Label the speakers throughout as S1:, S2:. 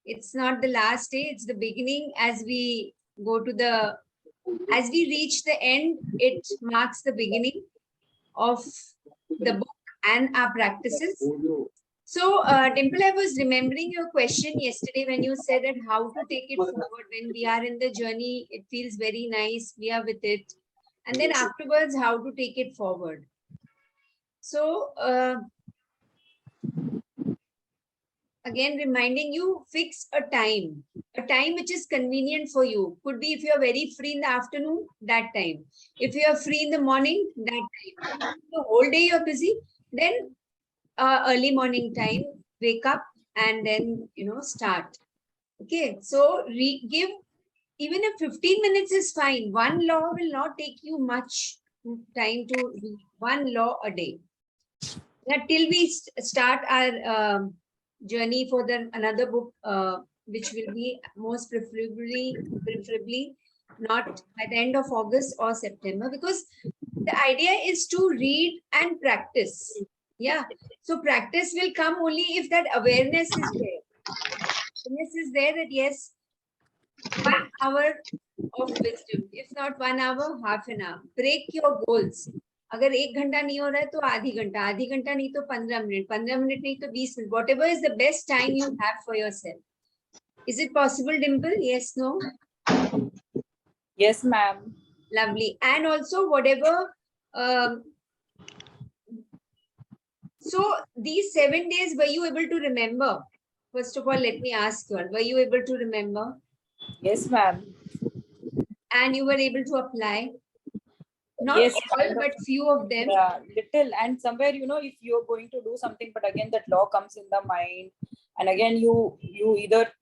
S1: It's not the last day, it's the beginning. As we reach the end, it marks the beginning of the book and our practices. So, Dimple, I was remembering your question yesterday when you said that how to take it forward. When we are in the journey, it feels very nice, we are with it. And then afterwards, how to take it forward. So, again, reminding you, fix a time which is convenient for you. Could be if you're very free in the afternoon, that time. If you're free in the morning, that time. The whole day you're busy, then early morning time, wake up and then, start. Okay, so give, even if 15 minutes is fine. One law will not take you much time to read. One law a day. Now, till we start our journey for another book, which will be most preferably not by the end of August or September, because the idea is to read and practice. Yeah. So practice will come only if that awareness is there. Awareness is there that yes, 1 hour of wisdom. If not 1 hour, half an hour. Break your goals. अगर 1 घंटा नहीं हो रहा है तो आधी घंटा नहीं तो 15 मिनट, 15 मिनट नहीं तो 20 minute. Whatever is the best time you have for yourself. Is it possible, Dimple? Yes, no?
S2: Yes, ma'am.
S1: Lovely. And also whatever. So these 7 days, were you able to remember? First of all, let me ask you all. Were you able to remember?
S2: Yes, ma'am.
S1: And you were able to apply? Not
S2: yes,
S1: all, but few of them.
S2: Yeah, little. And somewhere, if you're going to do something, but again, that law comes in the mind. And again, you either,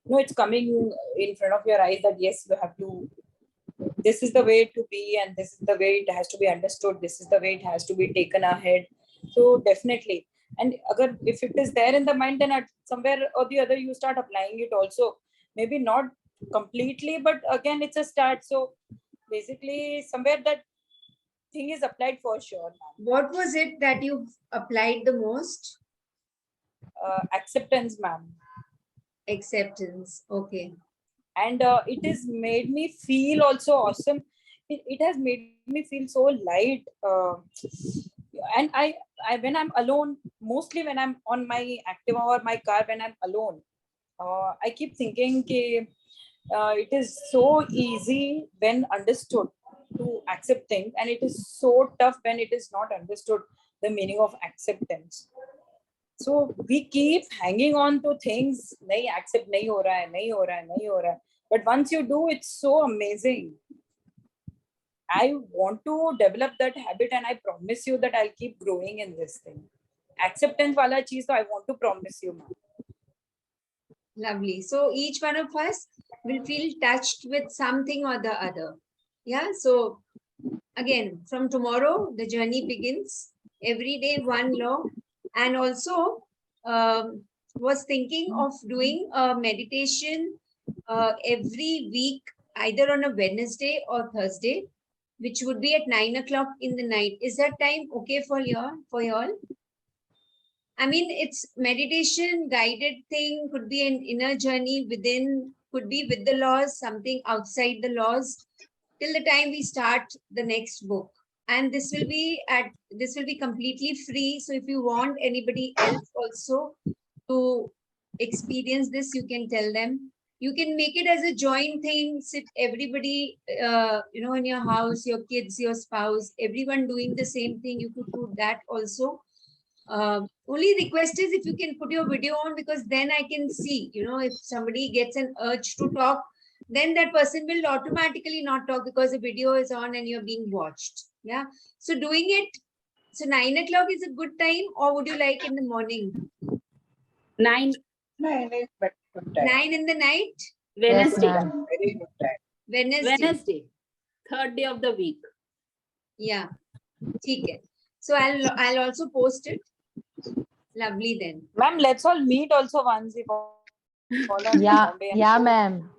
S2: it's coming in front of your eyes that, yes, you have to, this is the way to be, and this is the way it has to be understood. This is the way it has to be taken ahead. So definitely. And if it is there in the mind, then at somewhere or the other, you start applying it also. Maybe not completely, but again, it's a start. So basically, somewhere that thing is applied for sure.
S1: What was it that you applied the most?
S2: Acceptance, ma'am.
S1: Acceptance. Okay.
S2: And it has made me feel also awesome. It has made me feel so light. And I when I'm alone, mostly when I'm on my Activa or my car, when I'm alone, I keep thinking it is so easy when understood to accept things, and it is so tough when it is not understood the meaning of acceptance. So we keep hanging on to things, nahi accept, nahi ho raha hai. But once you do, it's so amazing. I want to develop that habit, and I promise you that I'll keep growing in this thing. Acceptance wala cheez, so I want to promise you, ma'am.
S1: Lovely. So each one of us will feel touched with something or the other. Yeah. So again, from tomorrow, the journey begins. Every day, one law. And also was thinking of doing a meditation every week, either on a Wednesday or Thursday, which would be at 9 o'clock in the night. Is that time okay for y'all? I mean, it's meditation, guided thing, could be an inner journey within, could be with the laws, something outside the laws, till the time we start the next book. And this will be completely free. So if you want anybody else also to experience this, you can tell them. You can make it as a joint thing. Sit everybody, in your house, your kids, your spouse, everyone doing the same thing. You could do that also. Only request is if you can put your video on, because then I can see, if somebody gets an urge to talk, then that person will automatically not talk because the video is on and you're being watched. Yeah. So doing it, so 9 o'clock is a good time, or would you like in the morning?
S3: 9
S2: is better time.
S1: 9 in the night?
S3: Wednesday.
S2: Yes, very good time.
S3: Wednesday. 3rd day of the week.
S1: Yeah. Okay. So I'll also post it. Lovely then.
S2: Ma'am, let's all meet also once. If all are
S4: yeah, ma'am.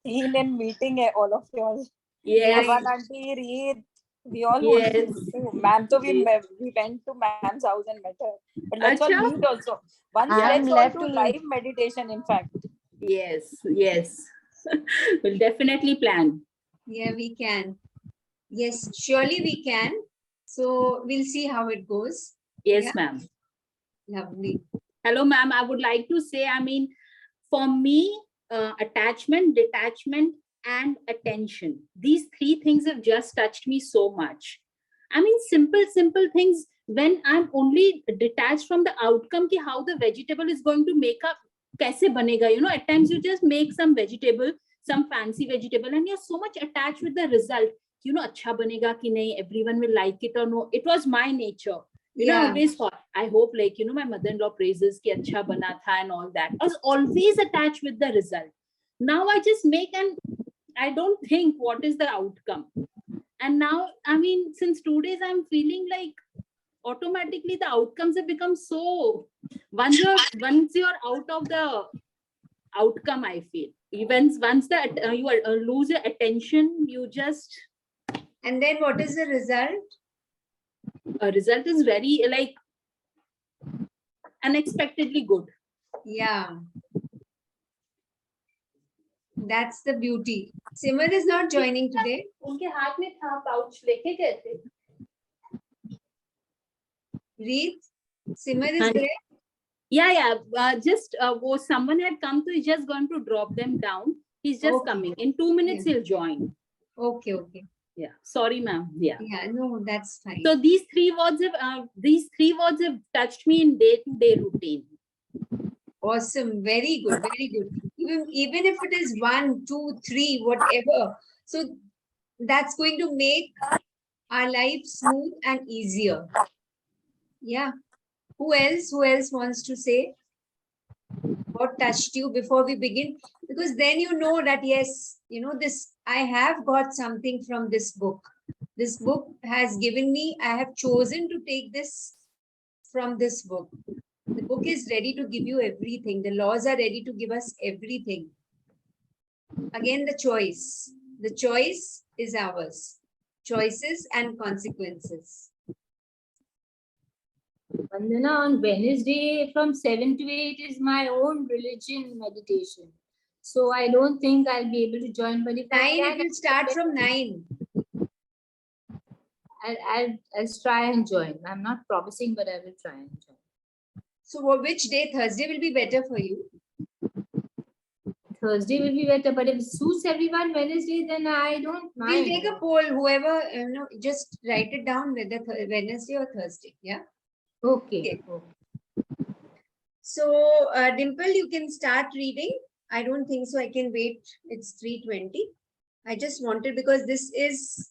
S2: In and meeting all of you all.
S3: Yes.
S2: One auntie, Reed, we all
S3: Yes.
S2: ma'am, so we went to ma'am's house and met her. But let's all
S3: Acha.
S2: meet also. Once
S4: I'm
S2: let's all
S4: left
S2: do
S4: to
S2: live meditation, in fact.
S3: Yes, yes. We'll definitely plan.
S1: Yeah, we can. Yes, surely we can. So we'll see how it goes.
S3: Yes,
S1: Yeah.
S3: ma'am.
S1: Lovely.
S3: Hello, ma'am. I would like to say, for me, attachment, detachment, and attention. These three things have just touched me so much. Simple things. When I'm only detached from the outcome, ki how the vegetable is going to make up, kaise banega. At times you just make some vegetable, some fancy vegetable, and you're so much attached with the result. Acha banega ki nahi, everyone will like it or no. It was my nature. I always thought, I hope my mother-in-law praises ki acha bana tha and all that. I was always attached with the result. Now I just make and I don't think what is the outcome. And now, since 2 days, I'm feeling like automatically the outcomes have become so, once you're out of the outcome, I feel. Once you lose your attention, you just,
S1: And then what is the result?
S3: a result is very unexpectedly good.
S1: Yeah. That's the beauty. Simar is not joining today.
S3: उनके हाथ में था pouch लेके गए थे.
S1: Read. Simar is
S3: Haan.
S1: there.
S3: Yeah. Someone had come, so he's just going to drop them down. He's just
S1: Okay.
S3: coming. In 2 minutes, he'll join.
S1: Okay.
S3: Yeah. Sorry, ma'am. Yeah.
S1: Yeah, no, that's fine.
S3: So these three words have touched me in day-to-day routine.
S1: Awesome. Very good. Very good. Even if it is 1, 2, 3, whatever. So that's going to make our life smooth and easier. Yeah. Who else wants to say what touched you before we begin? Because then you know that, yes, this, I have got something from this book. This book has given me, I have chosen to take this from this book. The book is ready to give you everything. The laws are ready to give us everything. Again, the choice. The choice is ours. Choices and consequences.
S4: Vandana, on Wednesday from 7 to 8 is my own religion meditation. So I don't think I'll be able to join. But if
S1: 9,
S4: I
S1: it will start from 9.
S4: I'll try and join. I'm not promising, but I will try and join.
S1: So which day? Thursday will be better for you.
S4: Thursday will be better, but if it suits everyone Wednesday, then I don't mind.
S1: We'll take a poll. Whoever, just write it down whether Wednesday or Thursday. Yeah.
S4: Okay.
S1: So, Dimple, you can start reading. I don't think so. I can wait. It's 3:20. I just wanted, because this is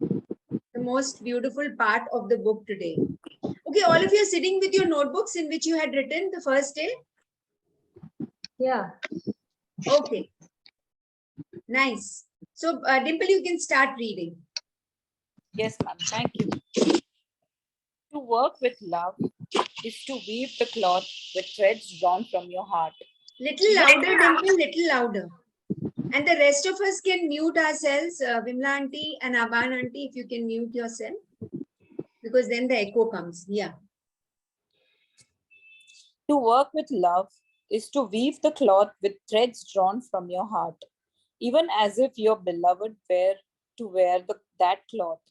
S1: the most beautiful part of the book today. Okay, all of you are sitting with your notebooks in which you had written the first day.
S4: Yeah.
S1: Okay. Nice. So, Dimple, you can start reading.
S2: Yes, ma'am. Thank you. To work with love is to weave the cloth with threads drawn from your heart.
S1: Little louder, Dimple, little louder. And the rest of us can mute ourselves. Vimla auntie and Aban auntie, if you can mute yourself. Because then the echo comes. Yeah.
S2: To work with love is to weave the cloth with threads drawn from your heart, even as if your beloved were to wear that cloth.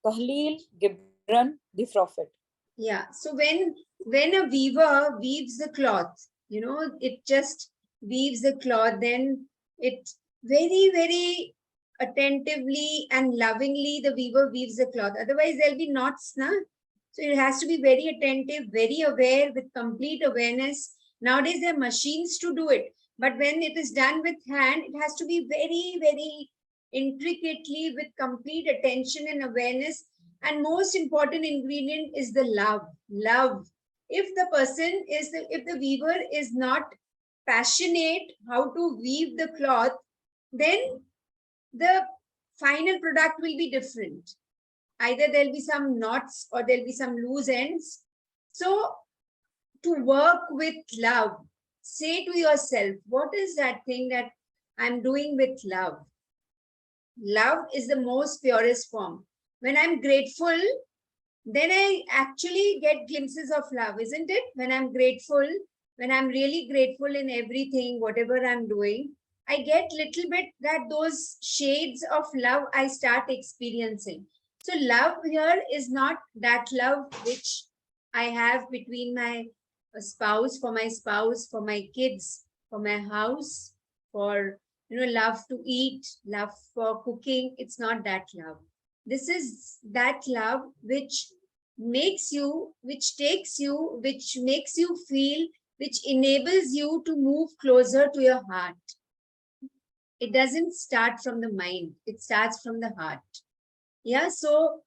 S2: Tahleel Gibran, the Prophet.
S1: Yeah. So when a weaver weaves the cloth, it just weaves the cloth, then it very, very attentively and lovingly the weaver weaves the cloth. Otherwise, there'll be knots, na? So it has to be very attentive, very aware, with complete awareness. Nowadays, there are machines to do it. But when it is done with hand, it has to be very, very intricately with complete attention and awareness. And most important ingredient is the love. If the weaver is not passionate how to weave the cloth, then the final product will be different. Either there'll be some knots or there'll be some loose ends. So to work with love, say to yourself, what is that thing that I'm doing with love? Love is the most purest form. When I'm grateful, then I actually get glimpses of love, isn't it? When I'm grateful, when I'm really grateful in everything, whatever I'm doing, I get little bit that those shades of love I start experiencing. So love here is not that love which I have between my spouse, for my kids, for my house, for love to eat, love for cooking. It's not that love. This is that love which makes you, which takes you, which makes you feel, which enables you to move closer to your heart. It doesn't start from the mind, it starts from the heart. Yeah, so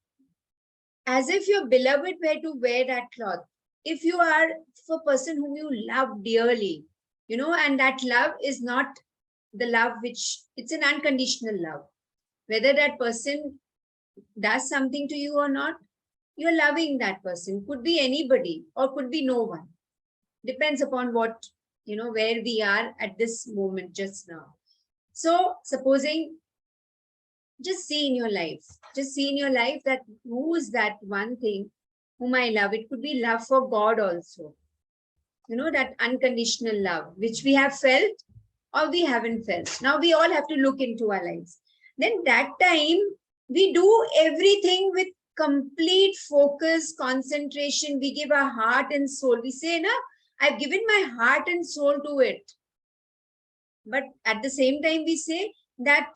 S1: as if your beloved were to wear that cloth. If you are a person whom you love dearly, and that love is not the love which, it's an unconditional love. Whether that person does something to you or not, you're loving that person. Could be anybody or could be no one. Depends upon what, where we are at this moment just now. So supposing, just see in your life that who is that one thing whom I love. It could be love for God also. That unconditional love, which we have felt or we haven't felt. Now we all have to look into our lives. Then that time we do everything with complete focus, concentration. We give our heart and soul. We say, I've given my heart and soul to it. But at the same time, we say that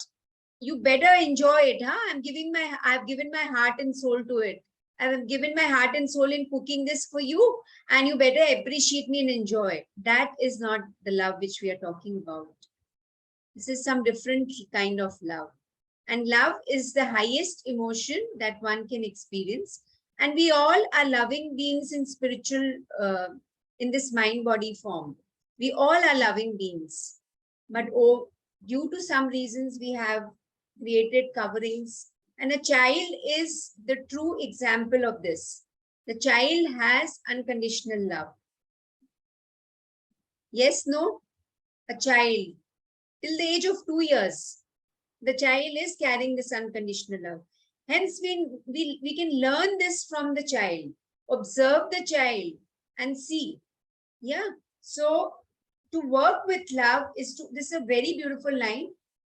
S1: you better enjoy it. I've given my heart and soul to it. I've given my heart and soul in cooking this for you, and you better appreciate me and enjoy it. That is not the love which we are talking about. This is some different kind of love. And love is the highest emotion that one can experience. And we all are loving beings in spiritual, in this mind-body form. We all are loving beings. But due to some reasons, we have created coverings. And a child is the true example of this. The child has unconditional love. Yes, no? A child, till the age of 2 years, the child is carrying this unconditional love. Hence, we can learn this from the child, observe the child and see. Yeah. So to work with love is to, this is a very beautiful line.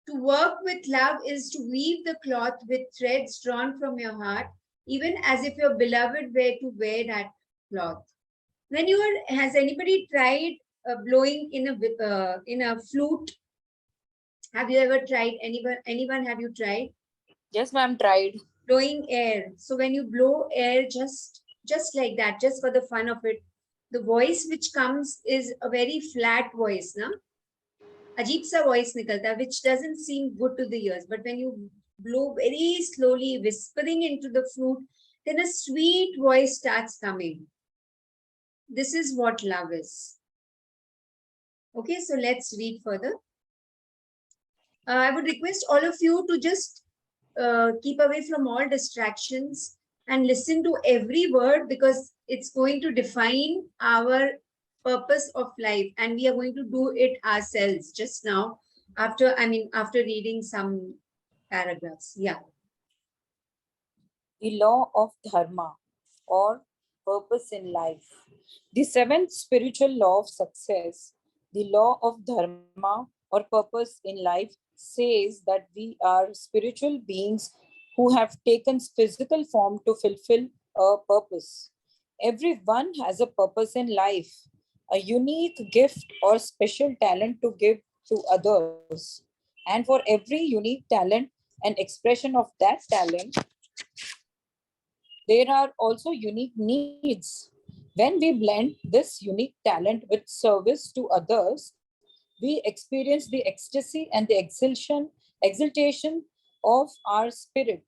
S1: To work with love is to weave the cloth with threads drawn from your heart, even as if your beloved were to wear that cloth. When you are, has anybody tried blowing in a flute? Have you ever tried? Anyone have you tried?
S2: Yes, ma'am, tried.
S1: Blowing air. So when you blow air just like that, just for the fun of it, the voice which comes is a very flat voice, na? Ajeeb sa voice nikalta, which doesn't seem good to the ears. But when you blow very slowly, whispering into the flute, then a sweet voice starts coming. This is what love is. Okay, so let's read further. I would request all of you to just keep away from all distractions and listen to every word, because it's going to define our purpose of life, and we are going to do it ourselves just now after reading some paragraphs. Yeah.
S2: The law of dharma, or purpose in life. The seventh spiritual law of success, the law of dharma or purpose in life, says that we are spiritual beings who have taken physical form to fulfill a purpose. Everyone has a purpose in life, a unique gift or special talent to give to others. And for every unique talent and expression of that talent, there are also unique needs. When we blend this unique talent with service to others, we experience the ecstasy and the exaltation of our spirit.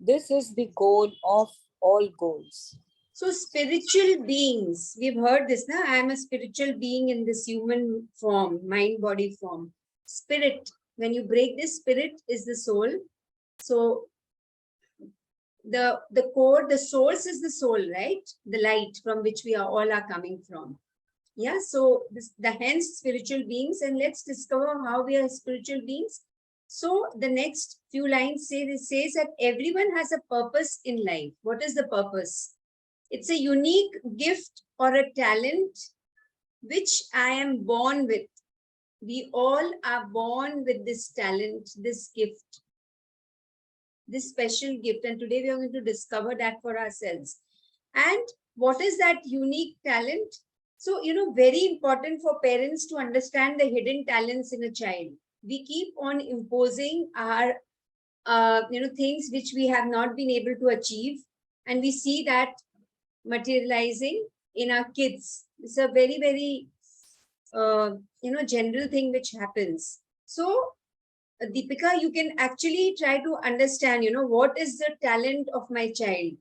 S2: This is the goal of all goals.
S1: So spiritual beings, we've heard this, na? I am a spiritual being in this human form, mind-body form. Spirit, when you break this, spirit is the soul. So the core, the source is the soul, right? The light from which we all are coming from. Yeah, so the hence spiritual beings, and let's discover how we are spiritual beings. So the next few lines says that everyone has a purpose in life. What is the purpose? It's a unique gift or a talent which I am born with. We all are born with this talent, this gift, this special gift. And today we are going to discover that for ourselves. And what is that unique talent? So, very important for parents to understand the hidden talents in a child. We keep on imposing our, things which we have not been able to achieve. And we see that materializing in our kids. It's a very, very, general thing which happens. So, Deepika, you can actually try to understand, what is the talent of my child.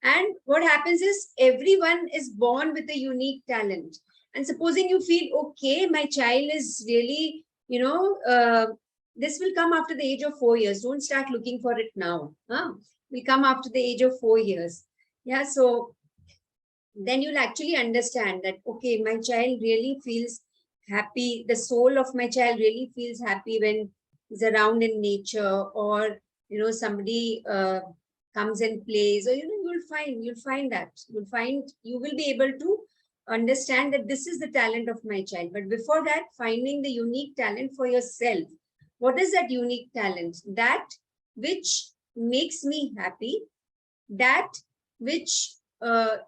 S1: And what happens is everyone is born with a unique talent. And supposing you feel, okay, my child is really, this will come after the age of 4 years. Don't start looking for it now. Will come after the age of 4 years. Yeah, so then you'll actually understand that, okay, my child really feels happy. The soul of my child really feels happy when he's around in nature, or, somebody comes and plays, or, you'll find that. You will be able to understand that this is the talent of my child. But before that, finding the unique talent for yourself. What is that unique talent? That which makes me happy, that which, that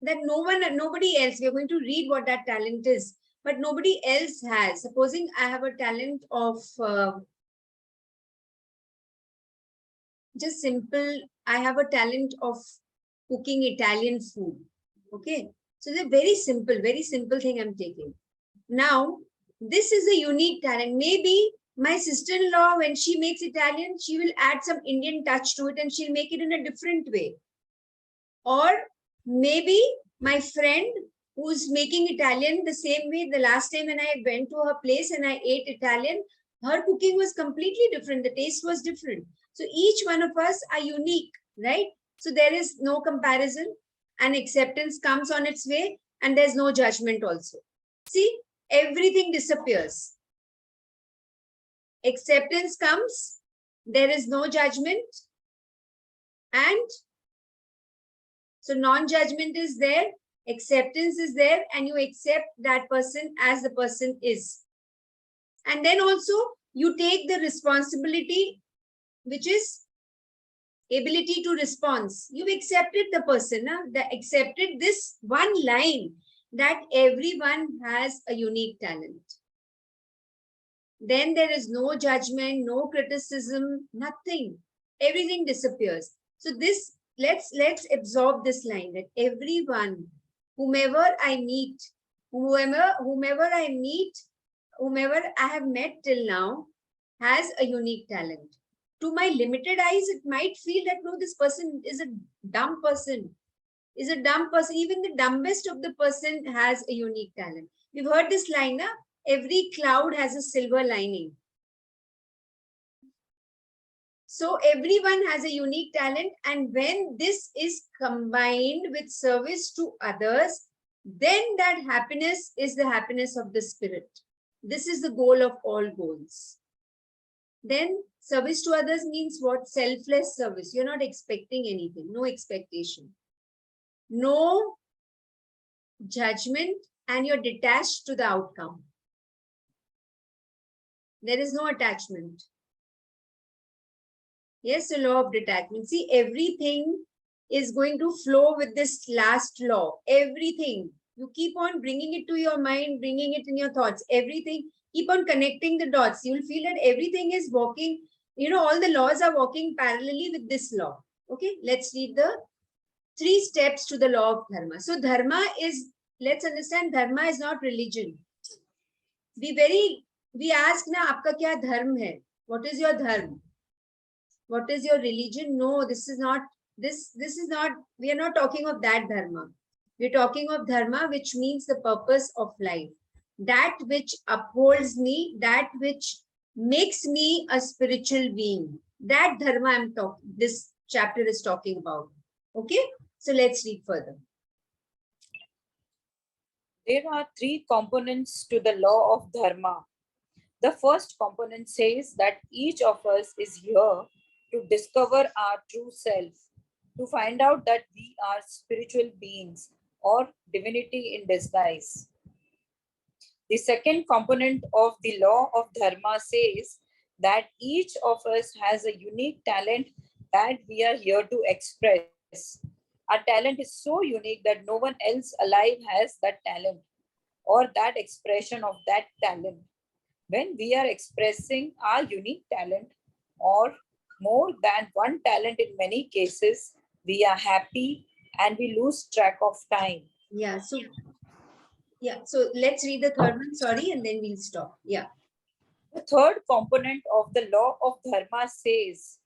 S1: nobody else, we're going to read what that talent is, but nobody else has. Supposing I have a talent of, just simple, I have a talent of cooking Italian food. Okay. So they're very simple thing I'm taking. Now, this is a unique talent. Maybe my sister-in-law, when she makes Italian, she will add some Indian touch to it and she'll make it in a different way. Or maybe my friend who's making Italian the same way, the last time when I went to her place and I ate Italian, her cooking was completely different. The taste was different. So each one of us are unique, right? So there is no comparison, and acceptance comes on its way, and there's no judgment also. See, everything disappears. Acceptance comes, there is no judgment, and so non-judgment is there, acceptance is there, and you accept that person as the person is. And then also you take the responsibility, which is ability to respond. You've accepted the person, accepted this one line that everyone has a unique talent. Then there is no judgment, no criticism, nothing. Everything disappears. So this, let's absorb this line that everyone, whomever I have met till now, has a unique talent. To my limited eyes, it might feel that, no, this person is a dumb person. Even the dumbest of the person has a unique talent. We've heard this line, na? Every cloud has a silver lining. So everyone has a unique talent, and when this is combined with service to others, then that happiness is the happiness of the spirit. This is the goal of all goals. Then service to others means what? Selfless service. You're not expecting anything, no expectation, no judgment, and you're detached to the outcome. There is no attachment. Yes, the law of detachment. See, everything is going to flow with this last law. Everything. You keep on bringing it to your mind, bringing it in your thoughts. Everything. Keep on connecting the dots. You'll feel that everything is walking, all the laws are walking parallelly with this law. Okay, let's read the 3 steps to the law of dharma. So dharma is, let's understand, dharma is not religion. We ask na, aapka kya dharma hai? What is your dharma? What is your religion? No, this is not, we are not talking of that dharma. We're talking of dharma, which means the purpose of life. That which upholds me, that which makes me a spiritual being. That dharma this chapter is talking about. Okay, so let's read further.
S2: There are 3 components to the law of dharma. The first component says that each of us is here to discover our true self, to find out that we are spiritual beings or divinity in disguise. The second component of the law of Dharma says that each of us has a unique talent that we are here to express. Our talent is so unique that no one else alive has that talent or that expression of that talent. When we are expressing our unique talent or more than one talent in many cases, we are happy and we lose track of time.
S1: Yeah. So let's read the third one. Sorry, and then we'll stop. Yeah.
S2: The third component of the law of Dharma says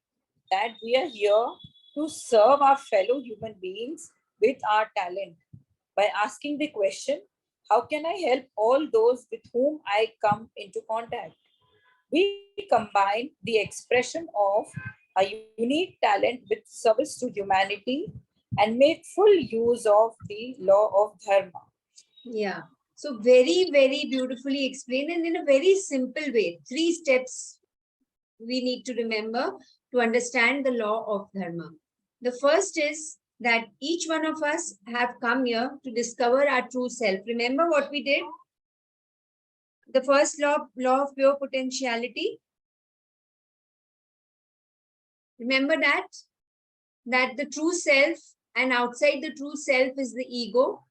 S2: that we are here to serve our fellow human beings with our talent by asking the question, how can I help all those with whom I come into contact? We combine the expression of a unique talent with service to humanity and make full use of the law of Dharma.
S1: Yeah. So very, very beautifully explained and in a very simple way. 3 steps we need to remember to understand the law of Dharma. The first is that each one of us have come here to discover our true self. Remember what we did? The first law of pure potentiality. Remember that the true self and outside the true self is the ego.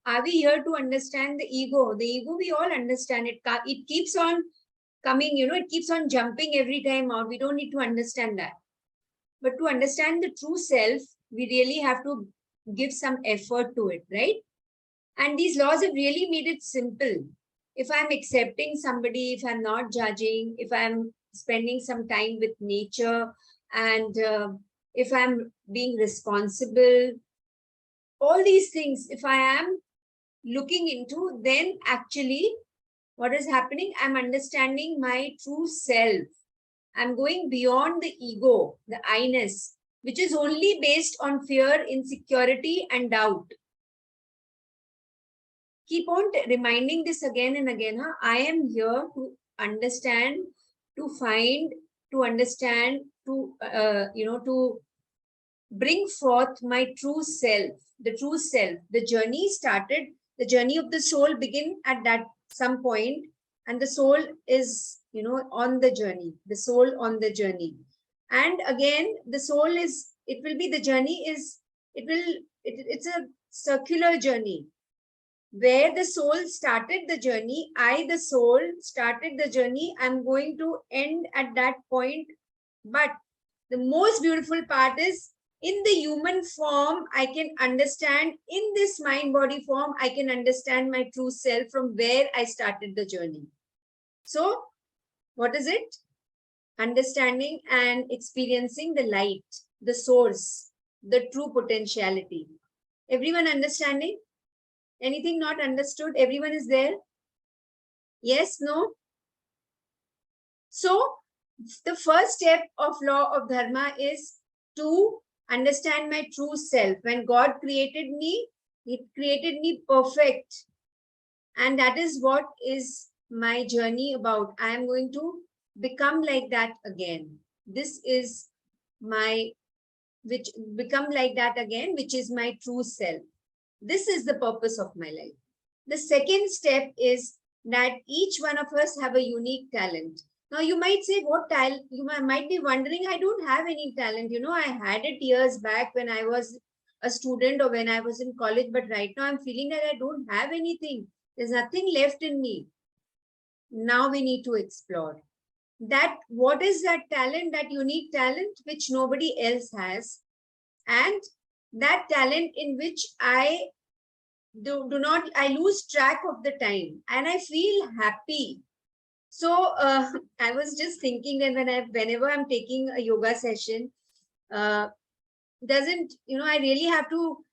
S1: Are we here to understand the ego? The ego, we all understand it. It keeps on coming, it keeps on jumping every time out. We don't need to understand that. But to understand the true self, we really have to give some effort to it, right? And these laws have really made it simple. If I'm accepting somebody, if I'm not judging, if I'm spending some time with nature, and if I'm being responsible, all these things, if I am looking into, then actually what is happening? I'm understanding my true self. I'm going beyond the ego, the I-ness, which is only based on fear, insecurity, and doubt. Keep on reminding this again and again. Huh? I am here to understand, to find, to understand, to bring forth my true self, the true self. The journey started, the journey of the soul begin at that some point, and the soul is, on the journey, the soul on the journey. And again, the soul is, it will be, the journey is, it's a circular journey. Where the soul started the journey, I, the soul, started the journey, I'm going to end at that point. But the most beautiful part is, in the human form, I can understand, in this mind-body form, I can understand my true self from where I started the journey. So, what is it? Understanding and experiencing the light, the source, the true potentiality. Everyone understanding? Anything not understood? Everyone is there? Yes, no? So, the first step of law of Dharma is to understand my true self. When God created me, He created me perfect. And that is what is my journey about. I am going to become like that again. This is my, which become like that again, which is my true self. This is the purpose of my life. The second step is that each one of us have a unique talent. Now you might say, what talent? You might be wondering, I don't have any talent. I had it years back when I was a student or when I was in college, but right now I'm feeling that I don't have anything. There's nothing left in me. Now we need to explore that. What is that talent, that unique talent which nobody else has? And that talent in which I I lose track of the time and I feel happy. So I was just thinking that whenever I'm taking a yoga session, I really have to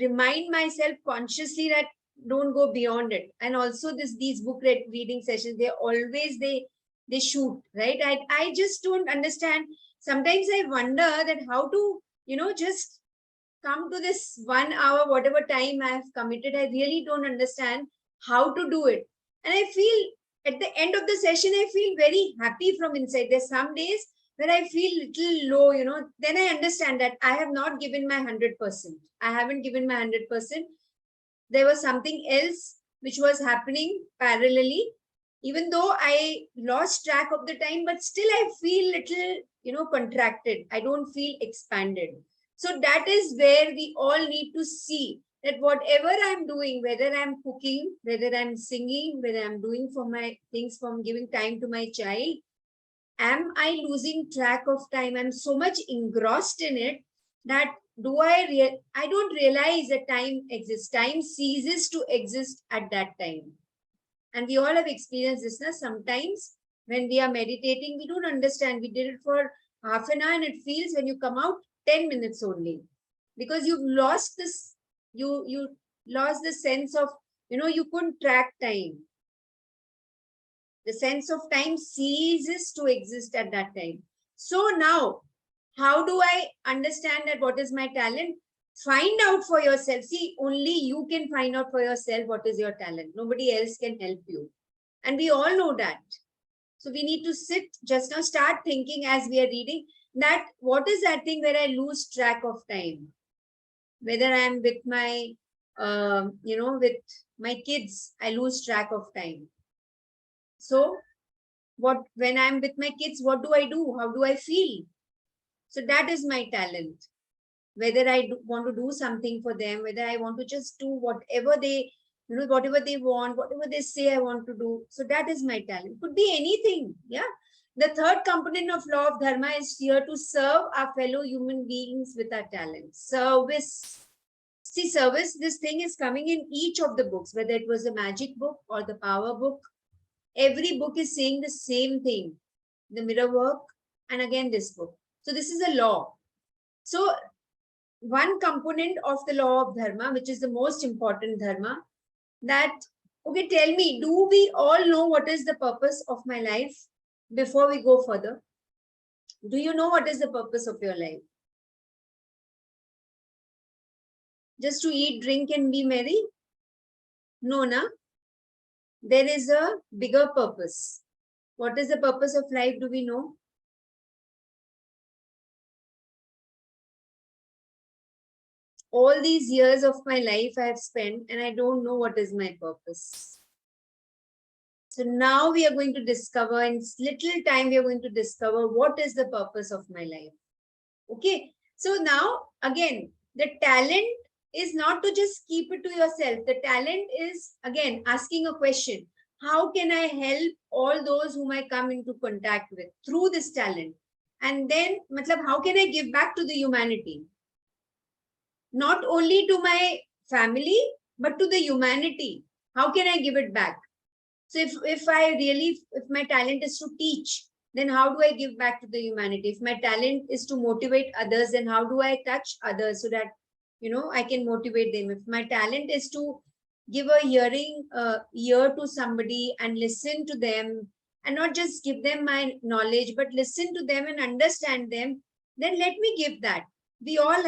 S1: remind myself consciously that don't go beyond it. And also these book reading sessions, they shoot, right? I just don't understand. Sometimes I wonder that how to, just come to this 1 hour, whatever time I have committed. I really don't understand how to do it. And I feel at the end of the session, I feel very happy from inside. There's some days when I feel little low, then I understand that I have not given my 100%. I haven't given my 100%. There was something else which was happening parallelly. Even though I lost track of the time, but still I feel little, contracted. I don't feel expanded. So that is where we all need to see that whatever I'm doing, whether I'm cooking, whether I'm singing, whether I'm doing for my things, from giving time to my child, am I losing track of time? I'm so much engrossed in it that I don't realize that time exists. Time ceases to exist at that time. And we all have experienced this. Now, sometimes when we are meditating, we don't understand. We did it for half an hour and it feels when you come out 10 minutes only. Because you've lost this, you lost the sense of, you couldn't track time. The sense of time ceases to exist at that time. So now, how do I understand that what is my talent? Find out for yourself. See, only you can find out for yourself what is your talent. Nobody else can help you. And we all know that. So we need to sit, just now start thinking as we are reading, that what is that thing where I lose track of time? Whether I'm with my, with my kids, I lose track of time. So when I'm with my kids, what do I do? How do I feel? So that is my talent. Whether I want to do something for them, whether I want to just do whatever they, whatever they want, whatever they say I want to do. So that is my talent. Could be anything. Yeah. The third component of law of dharma is here to serve our fellow human beings with our talent. Service. See, service, this thing is coming in each of the books, whether it was the magic book or the power book. Every book is saying the same thing. The mirror work, and again this book. So this is a law. So one component of the law of dharma, which is the most important dharma, that, okay, tell me, do we all know what is the purpose of my life before we go further? Do you know what is the purpose of your life? Just to eat, drink, and be merry? No, na? There is a bigger purpose. What is the purpose of life? Do we know? All these years of my life I have spent and I don't know what is my purpose. So now we are going to discover, in little time we are going to discover what is the purpose of my life. Okay. So now again, the talent is not to just keep it to yourself. The talent is again asking a question. How can I help all those whom I come into contact with through this talent? And then, how can I give back to the humanity? Not only to my family, but to the humanity. How can I give it back? So if my talent is to teach, then how do I give back to the humanity? If my talent is to motivate others, then how do I touch others so that, I can motivate them? If my talent is to give a hearing ear to somebody and listen to them, and not just give them my knowledge, but listen to them and understand them, then let me give that. We all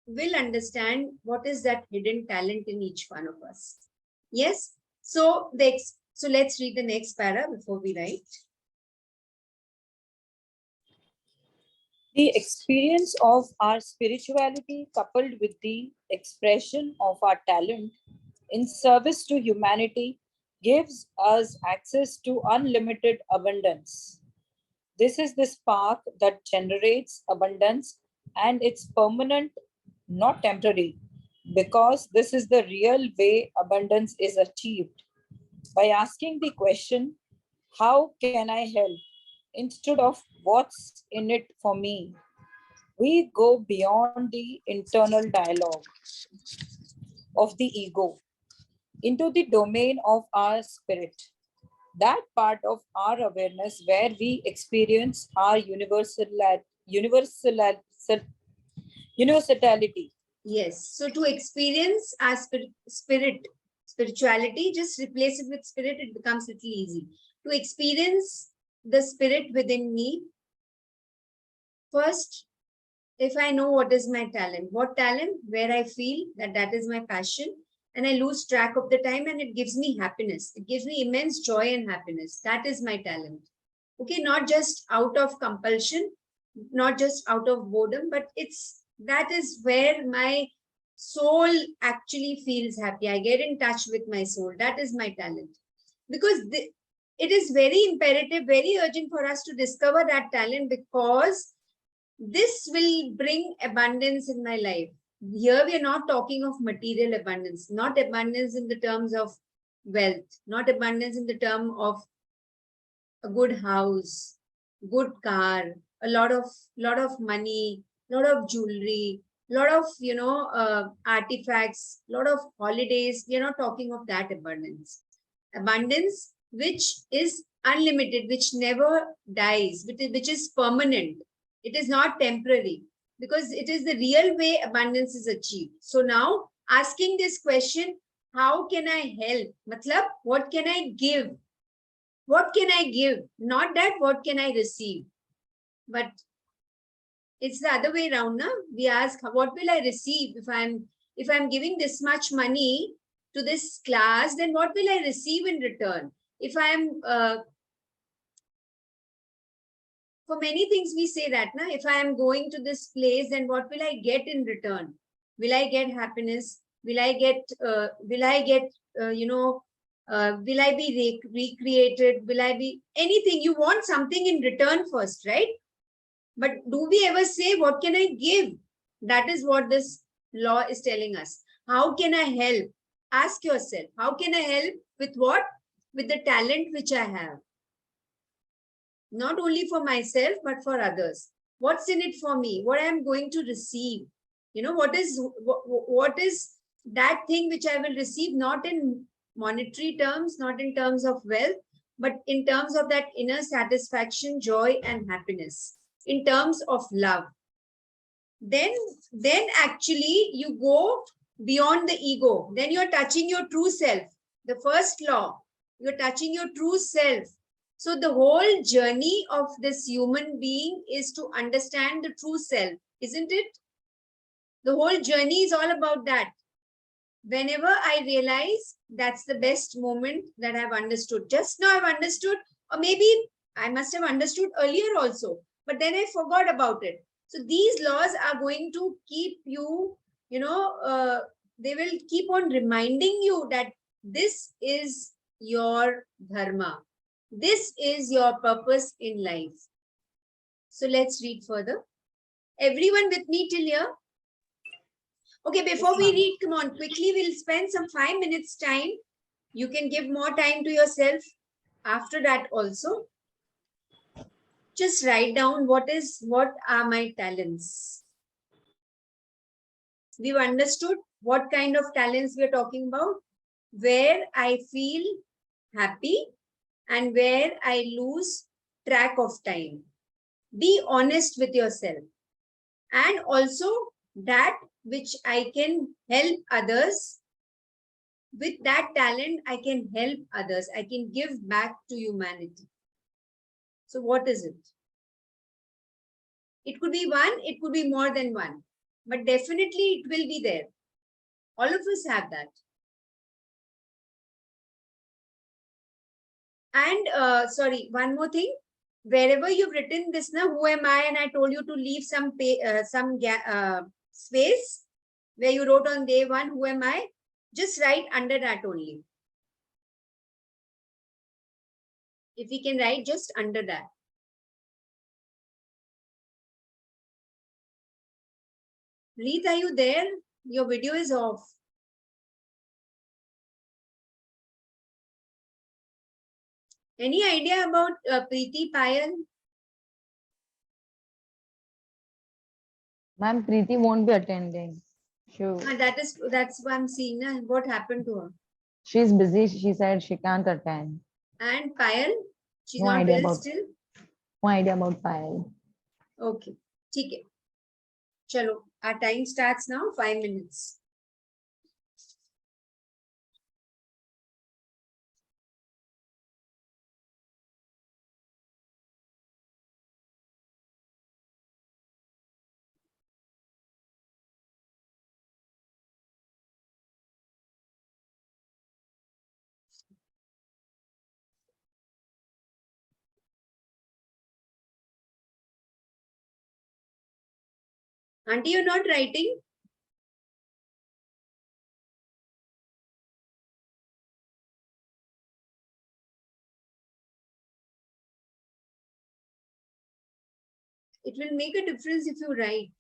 S1: will understand what is that hidden talent in each one of us. Yes. So let's read the next para before we write.
S2: The experience of our spirituality coupled with the expression of our talent in service to humanity gives us access to unlimited abundance. This is the spark that generates abundance, and it's permanent, not temporary, because this is the real way abundance is achieved. By asking the question, how can I help? Instead of what's in it for me, we go beyond the internal dialogue of the ego into the domain of our spirit. That part of our awareness where we experience our universality.
S1: Yes. So to experience our spirituality, just replace it with spirit, it becomes little easy. To experience the spirit within me, first, if I know what is my talent, where I feel that is my passion, and I lose track of the time, and it gives me happiness. It gives me immense joy and happiness. That is my talent. Okay, not just out of compulsion, not just out of boredom, but that is where my soul actually feels happy. I get in touch with my soul. That is my talent. Because it is very imperative, very urgent for us to discover that talent, because this will bring abundance in my life. Here we are not talking of material abundance, not abundance in the terms of wealth, not abundance in the term of a good house, good car, a lot of money, lot of jewelry, lot of artifacts, lot of holidays. We are not talking of that abundance. Abundance which is unlimited, which never dies, which is permanent. It is not temporary, because it is the real way abundance is achieved. So now asking this question, how can I help? Matlab, what can I give? What can I give? Not that what can I receive, but it's the other way around. Na? We ask, what will I receive if I'm giving this much money to this class? Then what will I receive in return? If I am for many things we say that, na? If I am going to this place, then what will I get in return? Will I get happiness? Will I get will I be recreated? Will I be anything? You want something in return first, right? But do we ever say, what can I give? That is what this law is telling us. How can I help? Ask yourself, how can I help? With what? With the talent which I have. Not only for myself, but for others. What's in it for me? What I am going to receive? What is that thing which I will receive, not in monetary terms, not in terms of wealth, but in terms of that inner satisfaction, joy, and happiness, in terms of love. Then actually you go beyond the ego. Then you're touching your true self. The first law, you're touching your true self. So the whole journey of this human being is to understand the true self, isn't it? The whole journey is all about that. Whenever I realize, that's the best moment that I've understood. Just now I've understood, or maybe I must have understood earlier also, but then I forgot about it. So these laws are going to keep you, they will keep on reminding you that this is your dharma. This is your purpose in life. So let's read further. Everyone with me till here? Okay, before we read, come on, quickly, we'll spend some 5 minutes time. You can give more time to yourself after that also. Just write down what are my talents. We've understood what kind of talents we're talking about, where I feel happy and where I lose track of time. Be honest with yourself. And also that which I can help others. With that talent, I can help others. I can give back to humanity. So what is it? It could be one, it could be more than one, but definitely it will be there. All of us have that. And sorry, one more thing. Wherever you've written this, now who am I, and I told you to leave some space where you wrote on day one, who am I? Just write under that only. If we can write just under that. Reet, are you there? Your video is off. Any idea about Preeti Payal?
S5: Ma'am, Preeti won't be attending.
S1: That's what I'm seeing. What happened to her?
S5: She's busy. She said she can't attend.
S1: And Payal? She's
S5: No
S1: not
S5: idea
S1: well
S5: about-
S1: still?
S5: No idea about Payal.
S1: Okay. ठीक है. Chalo. Our time starts now. 5 minutes. Auntie, you're not writing? It will make a difference if you write.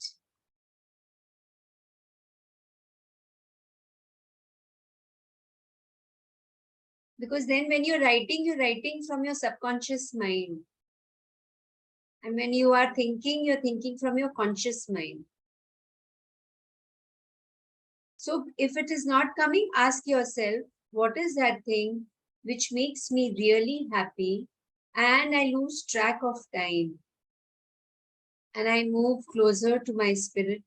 S1: Because then when you're writing from your subconscious mind. And when you are thinking, you're thinking from your conscious mind. So if it is not coming, ask yourself, what is that thing which makes me really happy and I lose track of time? And I move closer to my spirit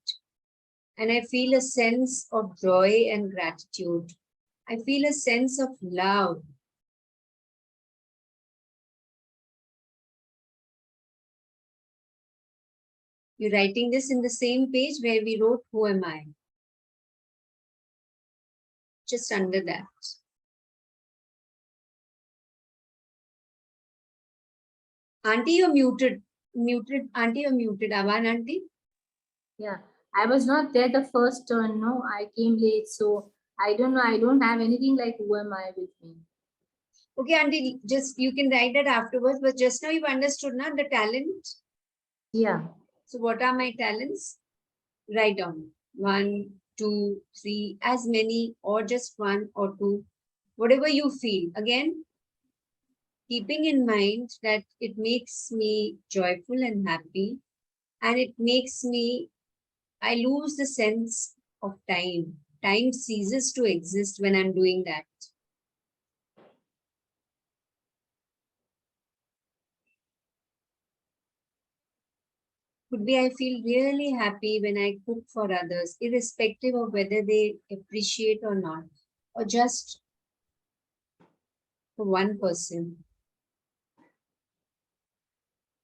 S1: and I feel a sense of joy and gratitude. I feel a sense of love. You're writing this in the same page where we wrote, who am I? Just under that. Auntie, you're muted. Auntie, you're muted. Avan, Auntie?
S4: Yeah, I was not there the first turn. No, I came late, so I don't know. I don't have anything like who am I with me.
S1: Okay, Auntie, just you can write that afterwards, but just now you've understood now the talent.
S4: Yeah.
S1: So what are my talents? Write down 1, 2, 3, as many, or just 1 or 2, whatever you feel. Again, keeping in mind that it makes me joyful and happy, and it makes me, I lose the sense of time. Time ceases to exist when I'm doing that. Could be I feel really happy when I cook for others, irrespective of whether they appreciate or not, or just for one person.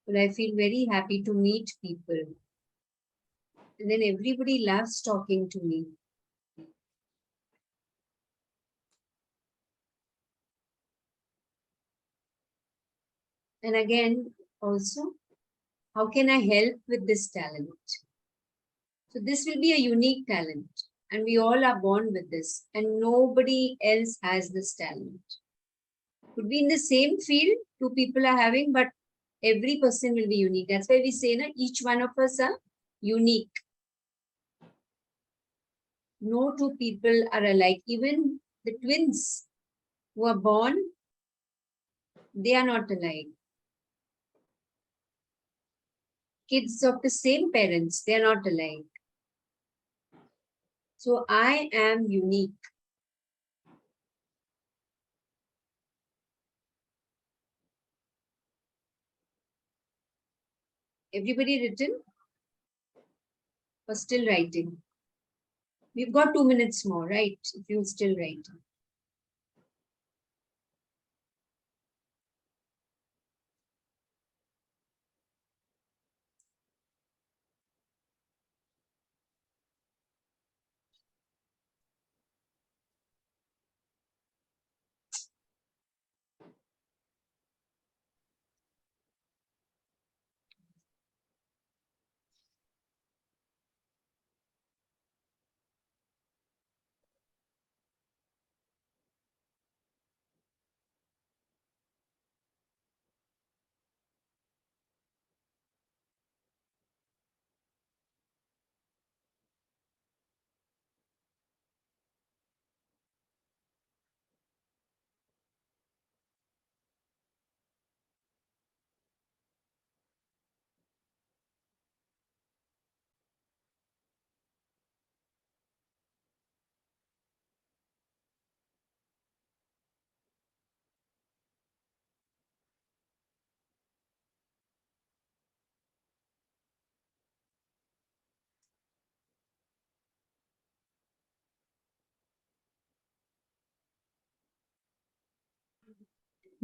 S1: But I feel very happy to meet people. And then everybody loves talking to me. And again, also, how can I help with this talent? So this will be a unique talent. And we all are born with this. And nobody else has this talent. Could be in the same field, two people are having, but every person will be unique. That's why we say that each one of us are unique. No two people are alike. Even the twins who are born, they are not alike. Kids of the same parents, they are not alike. So I am unique. Everybody written or still writing? We've got 2 minutes more, right? If you're still writing.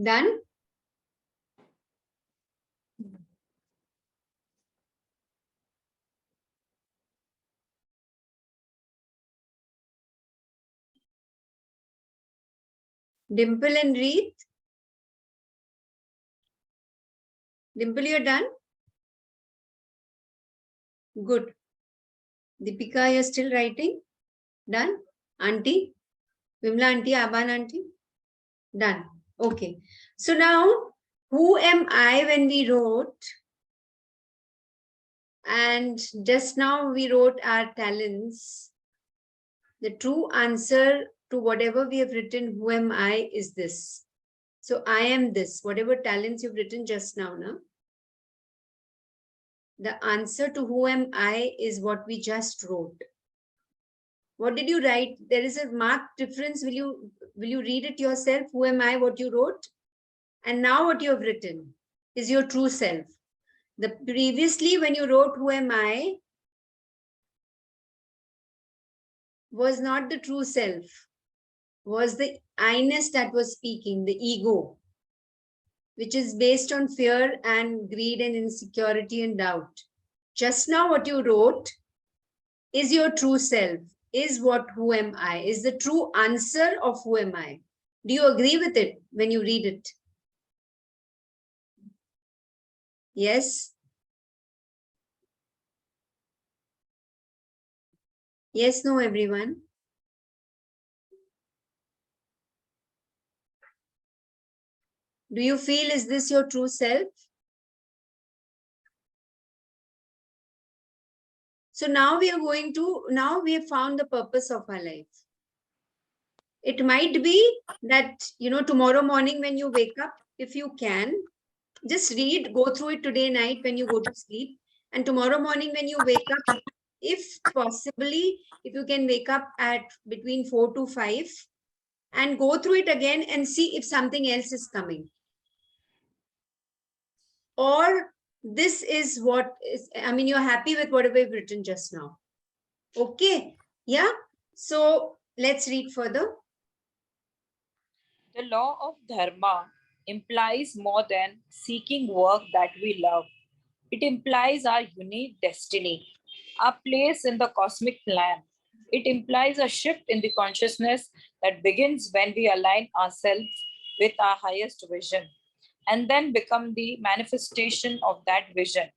S1: Done? Dimple and Reet? Dimple, you're done? Good. Deepika, you're still writing? Done? Auntie? Vimla auntie, Aban auntie? Done. Okay. So now, who am I when we wrote? And just now we wrote our talents. The true answer to whatever we have written, who am I, is this. So I am this, whatever talents you've written just now, no? The answer to who am I is what we just wrote. What did you write? There is a marked difference. Will you read it yourself? Who am I, what you wrote? And now what you have written is your true self. The previously when you wrote who am I was not the true self, was the I-ness that was speaking, the ego, which is based on fear and greed and insecurity and doubt. Just now what you wrote is your true self, is what who am I, is the true answer of who am I. Do you agree with it when you read it? Yes? Yes, no, everyone? Do you feel, is this your true self? So now we are going to, now we have found the purpose of our life. It might be that, tomorrow morning when you wake up, if you can, just read, go through it today night when you go to sleep. And tomorrow morning when you wake up, if possibly, if you can wake up at between 4 to 5 and go through it again and see if something else is coming. Or this is what is, you're happy with whatever you've written just now. Okay. Yeah. So let's read further.
S2: The law of Dharma implies more than seeking work that we love. It implies our unique destiny, our place in the cosmic plan. It implies a shift in the consciousness that begins when we align ourselves with our highest vision and then become the manifestation of that vision.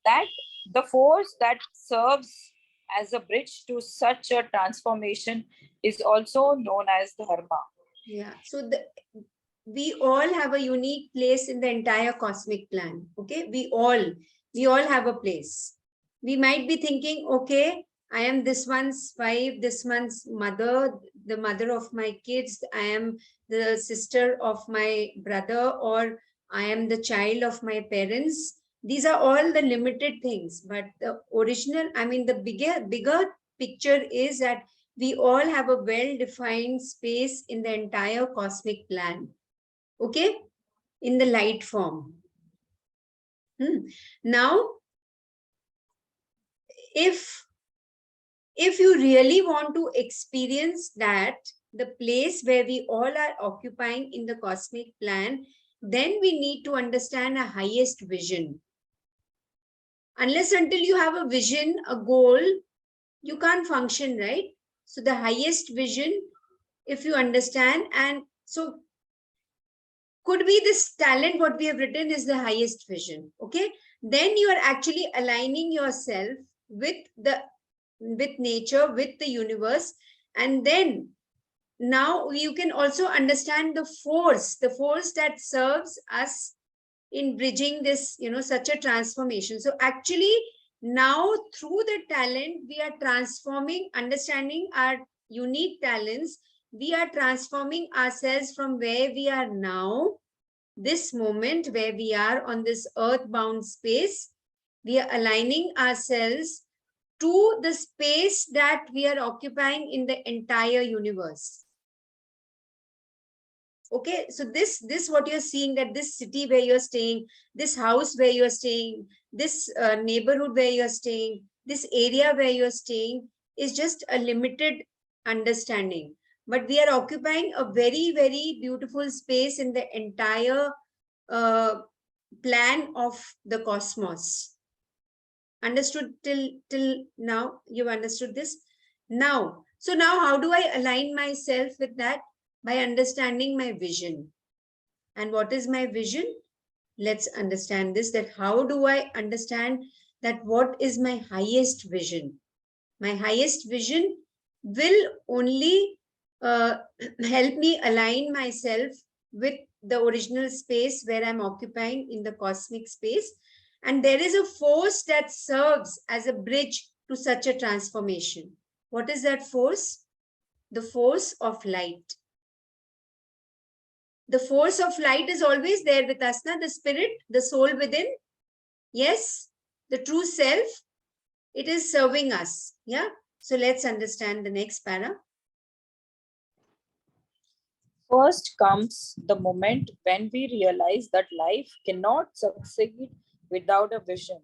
S2: That the force that serves as a bridge to such a transformation is also known as Dharma.
S1: Yeah. So we all have a unique place in the entire cosmic plan. Okay. We all have a place. We might be thinking, okay, I am this one's wife, this one's mother, the mother of my kids. I am the sister of my brother, or I am the child of my parents. These are all the limited things. But the original, the bigger picture is that we all have a well-defined space in the entire cosmic plan. Okay? In the light form. Now, if you really want to experience that, the place where we all are occupying in the cosmic plan, then we need to understand our highest vision. Unless until you have a vision, a goal, you can't function, right? So the highest vision, if you understand, and so could be this talent, what we have written is the highest vision. Okay. Then you are actually aligning yourself with nature, with the universe. And then now you can also understand the force that serves us in bridging this, such a transformation. So actually now through the talent, we are transforming, understanding our unique talents. We are transforming ourselves from where we are now, this moment where we are on this earthbound space. We are aligning ourselves to the space that we are occupying in the entire universe. Okay, so this what you're seeing, that this city where you're staying, this house where you're staying, this neighborhood where you're staying, this area where you're staying is just a limited understanding. But we are occupying a very, very beautiful space in the entire plan of the cosmos. Understood till now? You've understood this? Now, so now how do I align myself with that? By understanding my vision. And what is my vision? Let's understand this, that how do I understand that what is my highest vision. My highest vision will only help me align myself with the original space where I'm occupying in the cosmic space. And there is a force that serves as a bridge to such a transformation. What is that force? The force of light. The force of light is always there with us, na? The spirit, the soul within. Yes, the true self, it is serving us. Yeah. So let's understand the next para.
S2: First comes the moment when we realize that life cannot succeed without a vision.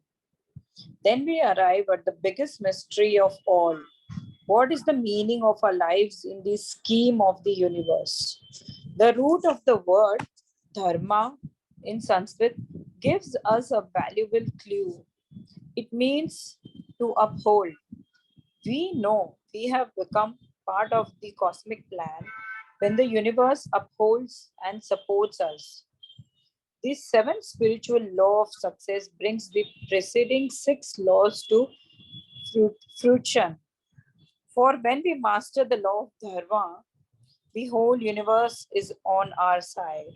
S2: Then we arrive at the biggest mystery of all. What is the meaning of our lives in the scheme of the universe? The root of the word dharma in Sanskrit gives us a valuable clue. It means to uphold. We know we have become part of the cosmic plan when the universe upholds and supports us. The seventh spiritual law of success brings the preceding six laws to fruition. For when we master the law of dharma, the whole universe is on our side.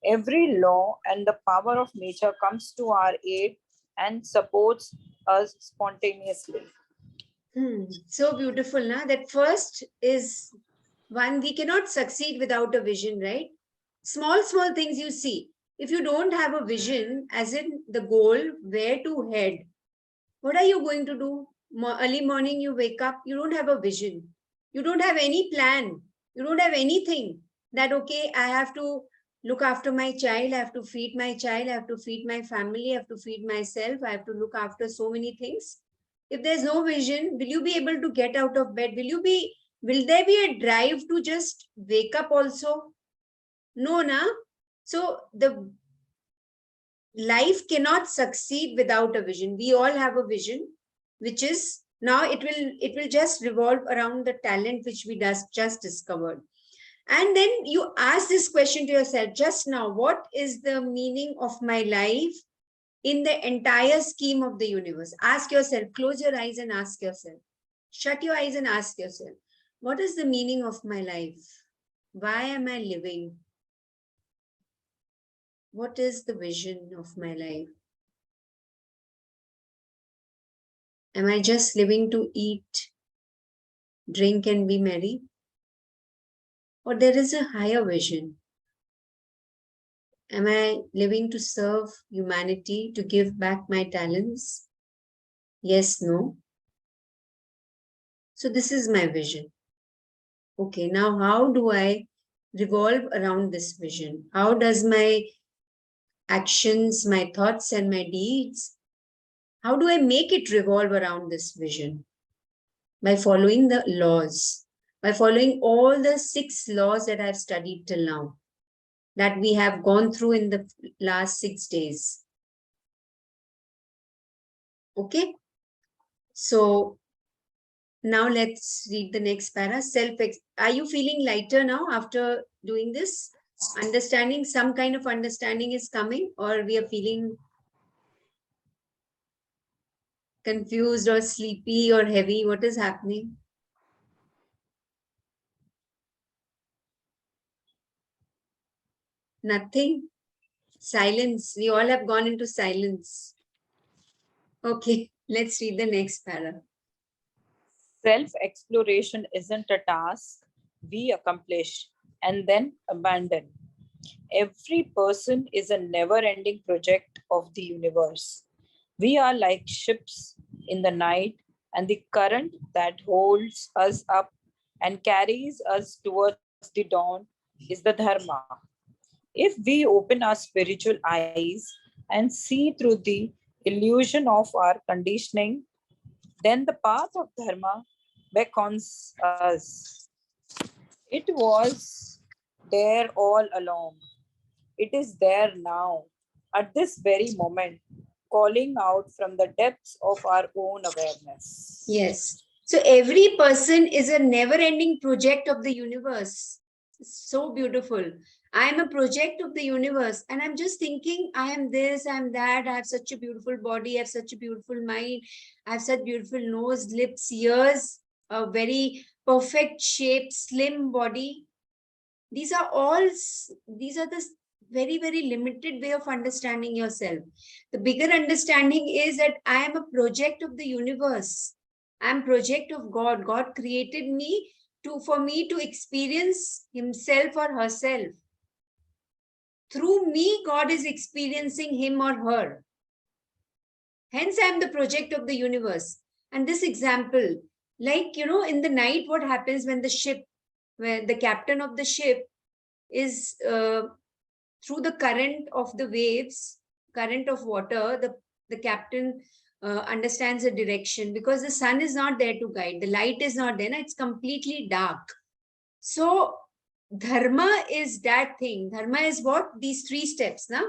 S2: Every law and the power of nature comes to our aid and supports us spontaneously.
S1: So beautiful, na? That first is one, we cannot succeed without a vision, right? Small things you see. If you don't have a vision, as in the goal, where to head, what are you going to do? Early morning, you wake up, you don't have a vision. You don't have any plan. You don't have anything that, okay, I have to look after my child, I have to feed my child, I have to feed my family, I have to feed myself, I have to look after so many things. If there's no vision, will you be able to get out of bed? Will there be a drive to just wake up also? No, na? So the life cannot succeed without a vision. We all have a vision, which is now it will just revolve around the talent which we just discovered. And then you ask this question to yourself just now, what is the meaning of my life in the entire scheme of the universe? Ask yourself, close your eyes and ask yourself. Shut your eyes and ask yourself, what is the meaning of my life? Why am I living? What is the vision of my life? Am I just living to eat, drink, and be merry? Or there is a higher vision? Am I living to serve humanity, to give back my talents? Yes, no. So this is my vision. Okay, now how do I revolve around this vision? How does my actions, my thoughts, and my deeds, how do I make it revolve around this vision? By following the laws, by following all the 6 laws that I've studied till now, that we have gone through in the last 6 days. Okay, so now let's read the next para. Are you feeling lighter now after doing this? Understanding, some kind of understanding is coming, or we are feeling confused or sleepy or heavy? What is happening? Nothing. Silence. We all have gone into silence. Okay, let's read the next para.
S2: Self-exploration isn't a task we accomplish and then abandon. Every person is a never-ending project of the universe. We are like ships in the night, and the current that holds us up and carries us towards the dawn is the Dharma. If we open our spiritual eyes and see through the illusion of our conditioning, then the path of Dharma beckons us. It was there all along. It is there now, at this very moment, calling out from the depths of our own awareness.
S1: Yes. So every person is a never-ending project of the universe. So beautiful. I am a project of the universe, and I'm just thinking, I am this, I am that, I have such a beautiful body, I have such a beautiful mind, I have such beautiful nose, lips, ears, a very perfect shape, slim body. These are the very, very limited way of understanding yourself. The bigger understanding is that I am a project of the universe. I am project of God. God created me for me to experience himself or herself. Through me, God is experiencing him or her. Hence, I am the project of the universe. And this example, like, in the night, what happens when where the captain of the ship is through the current of the waves, current of water, the captain understands the direction, because the sun is not there to guide. The light is not there. It's completely dark. So dharma is that thing. Dharma is what? These 3 steps, na?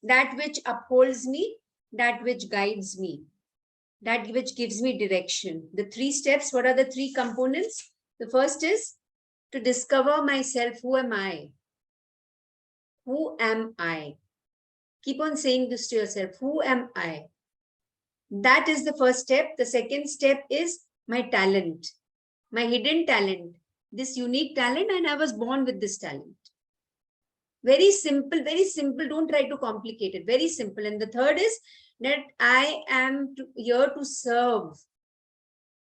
S1: That which upholds me, that which guides me, that which gives me direction. The 3 steps, what are the 3 components? The first is to discover myself. Who am I? Who am I? Keep on saying this to yourself. Who am I? That is the first step. The second step is my talent, my hidden talent, this unique talent, and I was born with this talent. Very simple, very simple. Don't try to complicate it. Very simple. And the third is that I am here to serve,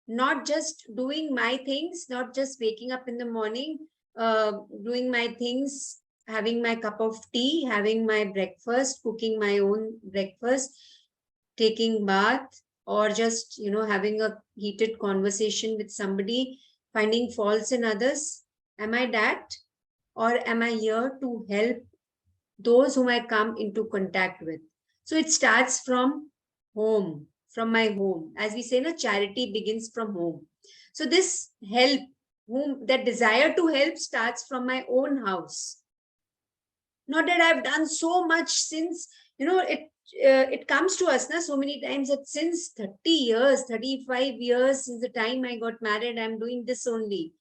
S1: not just doing my things, not just waking up in the morning, doing my things, having my cup of tea, having my breakfast, cooking my own breakfast, taking bath, or just, having a heated conversation with somebody, finding faults in others. Am I that? Or am I here to help those whom I come into contact with? So it starts from home, from my home. As we say, charity begins from home. So this help, that desire to help starts from my own house. Not that I've done so much since, it comes to us so many times that since 30 years, 35 years, since the time I got married, I'm doing this only.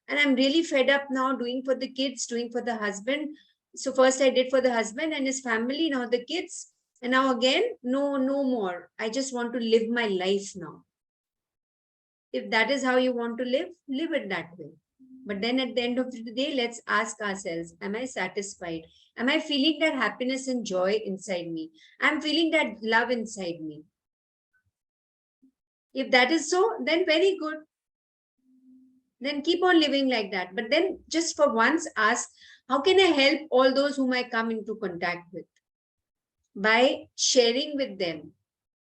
S1: And I'm really fed up now doing for the kids, doing for the husband. So first I did for the husband and his family, now the kids. And now again, no more. I just want to live my life now. If that is how you want to live it that way. But then at the end of the day, let's ask ourselves, am I satisfied? Am I feeling that happiness and joy inside me? I'm feeling that love inside me. If that is so, then very good. Then keep on living like that. But then just for once ask, how can I help all those whom I come into contact with? By sharing with them,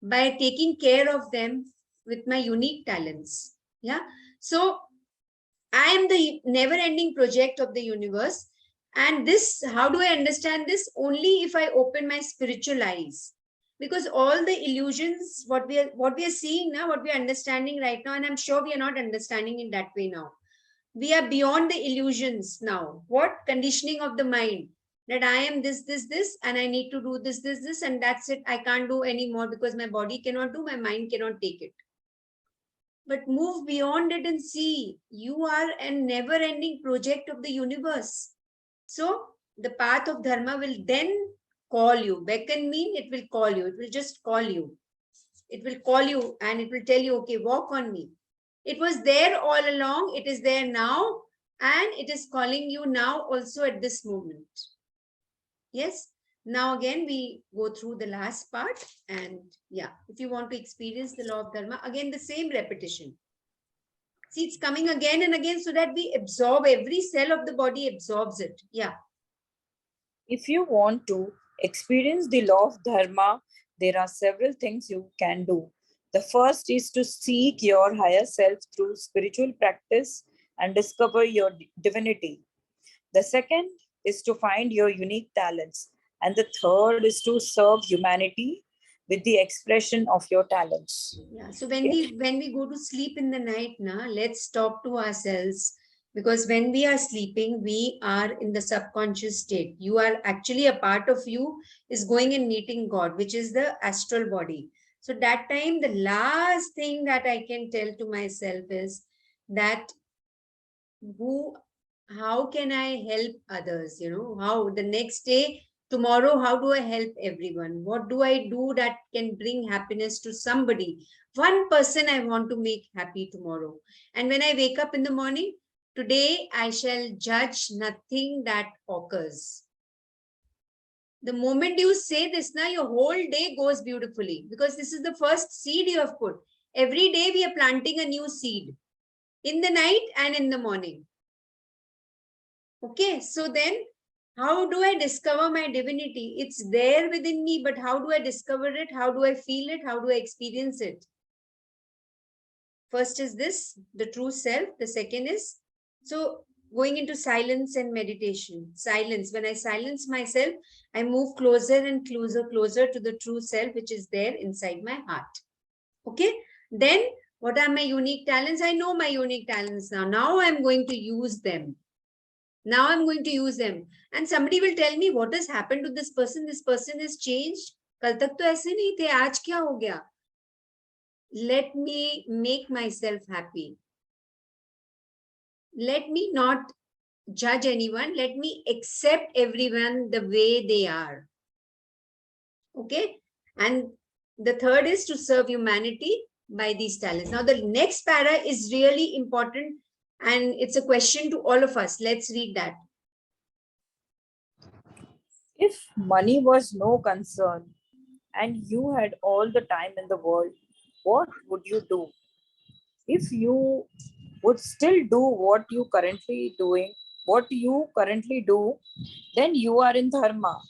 S1: by taking care of them with my unique talents. Yeah. So I am the never-ending project of the universe. And this, how do I understand this? Only if I open my spiritual eyes. Because all the illusions, what we are seeing now, what we are understanding right now, and I'm sure we are not understanding in that way now. We are beyond the illusions now. What? Conditioning of the mind. That I am this, and I need to do this, and that's it. I can't do anymore because my body cannot do, my mind cannot take it. But move beyond it and see, you are a never-ending project of the universe. So the path of dharma will then call you. Beckon mean it will call you. It will just call you. It will call you and it will tell you, okay, walk on me. It was there all along. It is there now. And it is calling you now also at this moment. Yes. Now again, we go through the last part. And yeah, if you want to experience the law of dharma, again, the same repetition. See, it's coming again and again so that we absorb, every cell of the body absorbs it. Yeah.
S2: If you want to experience the law of dharma, there are several things you can do. The first is to seek your higher self through spiritual practice and discover your divinity. The second is to find your unique talents. And the third is to serve humanity with the expression of your talents.
S1: Yeah. So when we go to sleep in the night, let's talk to ourselves, because when we are sleeping, we are in the subconscious state. You are actually, a part of you is going and meeting God, which is the astral body. So that time, the last thing that I can tell to myself is that who how can I help others? How the next day, tomorrow, how do I help everyone? What do I do that can bring happiness to somebody? One person I want to make happy tomorrow. And when I wake up in the morning, today I shall judge nothing that occurs. The moment you say this, now your whole day goes beautifully, because this is the first seed you have put. Every day we are planting a new seed, in the night and in the morning. Okay, so then how do I discover my divinity? It's there within me, but how do I discover it? How do I feel it? How do I experience it? First is this, the true self. The second is, so going into silence and meditation. Silence. When I silence myself, I move closer and closer to the true self, which is there inside my heart. Okay. Then what are my unique talents? I know my unique talents now. Now I'm going to use them. Now I'm going to use them. And somebody will tell me, what has happened to this person? This person has changed. Kal tak to aise nahi the, aaj kya ho gaya? Let me make myself happy. Let me not judge anyone. Let me accept everyone the way they are. Okay. And the third is to serve humanity by these talents. Now, the next para is really important, and it's a question to all of us. Let's read that.
S2: If money was no concern and you had all the time in the world, what would you do? If you would still do what you currently do, then you are in dharma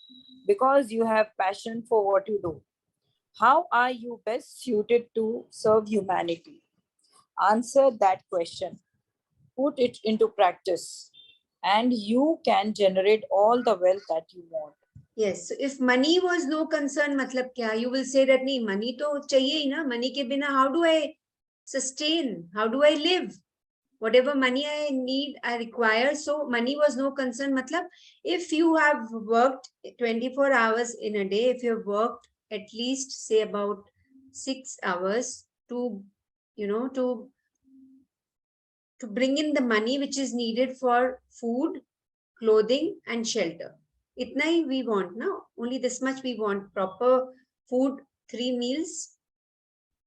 S2: because you have passion for what you do. How are you best suited to serve humanity? Answer that question. Put it into practice, and you can generate all the wealth that you want.
S1: Yes. So if money was no concern, matlab kya? You will say that, nahi, money to chahiye hi na. Money ke bina, how do I sustain? How do I live? Whatever money I need, I require. So money was no concern. Matlab, if you have worked 24 hours in a day, if you have worked at least say about 6 hours to, to bring in the money which is needed for food, clothing and shelter. Itna hi we want now. Only this much we want. Proper food, 3 meals.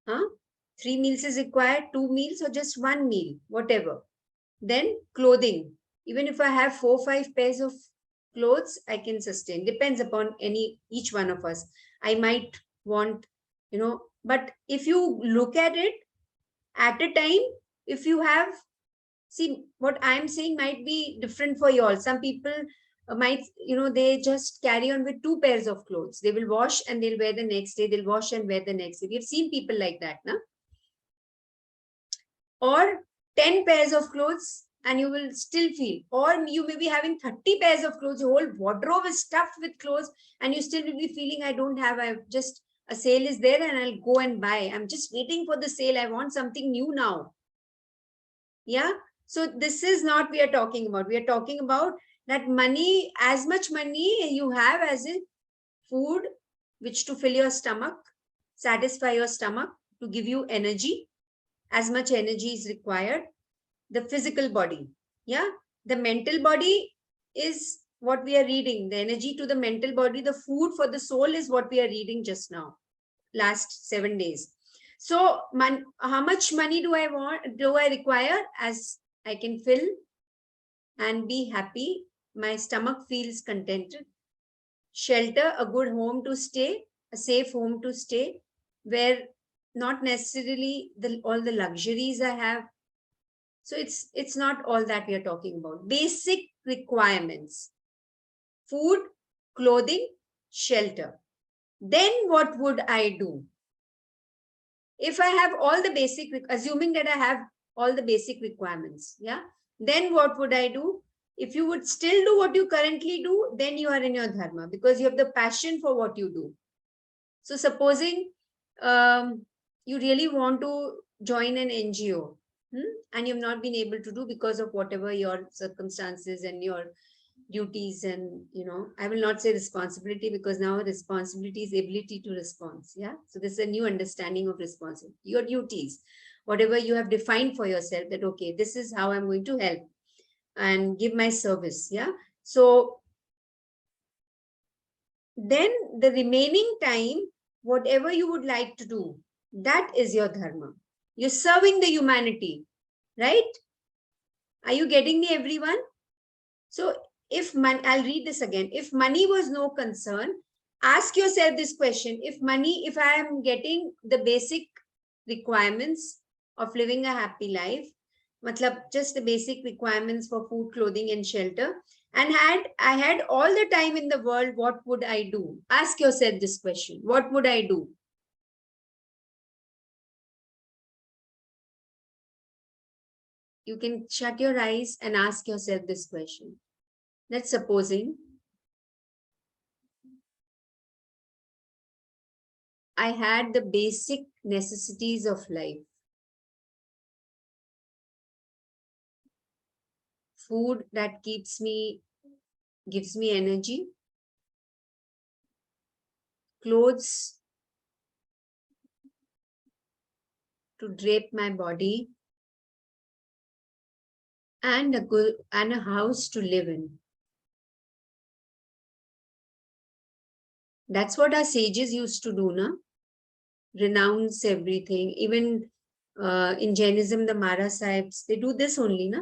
S1: 3 meals is required, 2 meals or just 1 meal, whatever. Then clothing. Even if I have 4-5 pairs of clothes, I can sustain. Depends upon each one of us. I might want, but if you look at it at a time, if you have, see, what I'm saying might be different for you all. Some people might, they just carry on with 2 pairs of clothes. They will wash and they'll wear the next day. They'll wash and wear the next day. We've seen people like that, na? Or 10 pairs of clothes and you will still feel, or you may be having 30 pairs of clothes, your whole wardrobe is stuffed with clothes and you still will be feeling, I don't have, I've just, a sale is there and I'll go and buy. I'm just waiting for the sale. I want something new now. Yeah. So this is not we are talking about. We are talking about that money, as much money you have as a food, which to fill your stomach, satisfy your stomach, to give you energy. As much energy is required. The physical body, yeah. The mental body is what we are reading. The energy to the mental body, the food for the soul is what we are reading just now, last 7 days. So how much money do I require? As I can fill and be happy, my stomach feels contented. Shelter, a good home to stay, a safe home to stay, where not necessarily all the luxuries I have. So it's not all that we are talking about. Basic requirements: food, clothing, shelter. Then what would I do? If I have all the basic, assuming that I have all the basic requirements, yeah, then what would I do? If you would still do what you currently do, then you are in your dharma, because you have the passion for what you do. So supposing you really want to join an NGO, and you've not been able to do because of whatever your circumstances and your duties, and I will not say responsibility, because now responsibility is ability to respond. Yeah. So this is a new understanding of responsibility. Your duties, whatever you have defined for yourself, that okay, this is how I'm going to help. and give my service. Yeah. So then the remaining time, whatever you would like to do, that is your dharma. You're serving the humanity, right? Are you getting me, everyone? So if money, I'll read this again. If money was no concern, ask yourself this question. If I am getting the basic requirements of living a happy life, matlab just the basic requirements for food, clothing, and shelter, and I had all the time in the world, what would I do? Ask yourself this question. What would I do? You can shut your eyes and ask yourself this question. Let's supposing I had the basic necessities of life. Food that gives me energy. Clothes to drape my body. And a house to live in. That's what our sages used to do, na? Renounce everything. Even in Jainism, the Mara Sahibs, they do this only, na?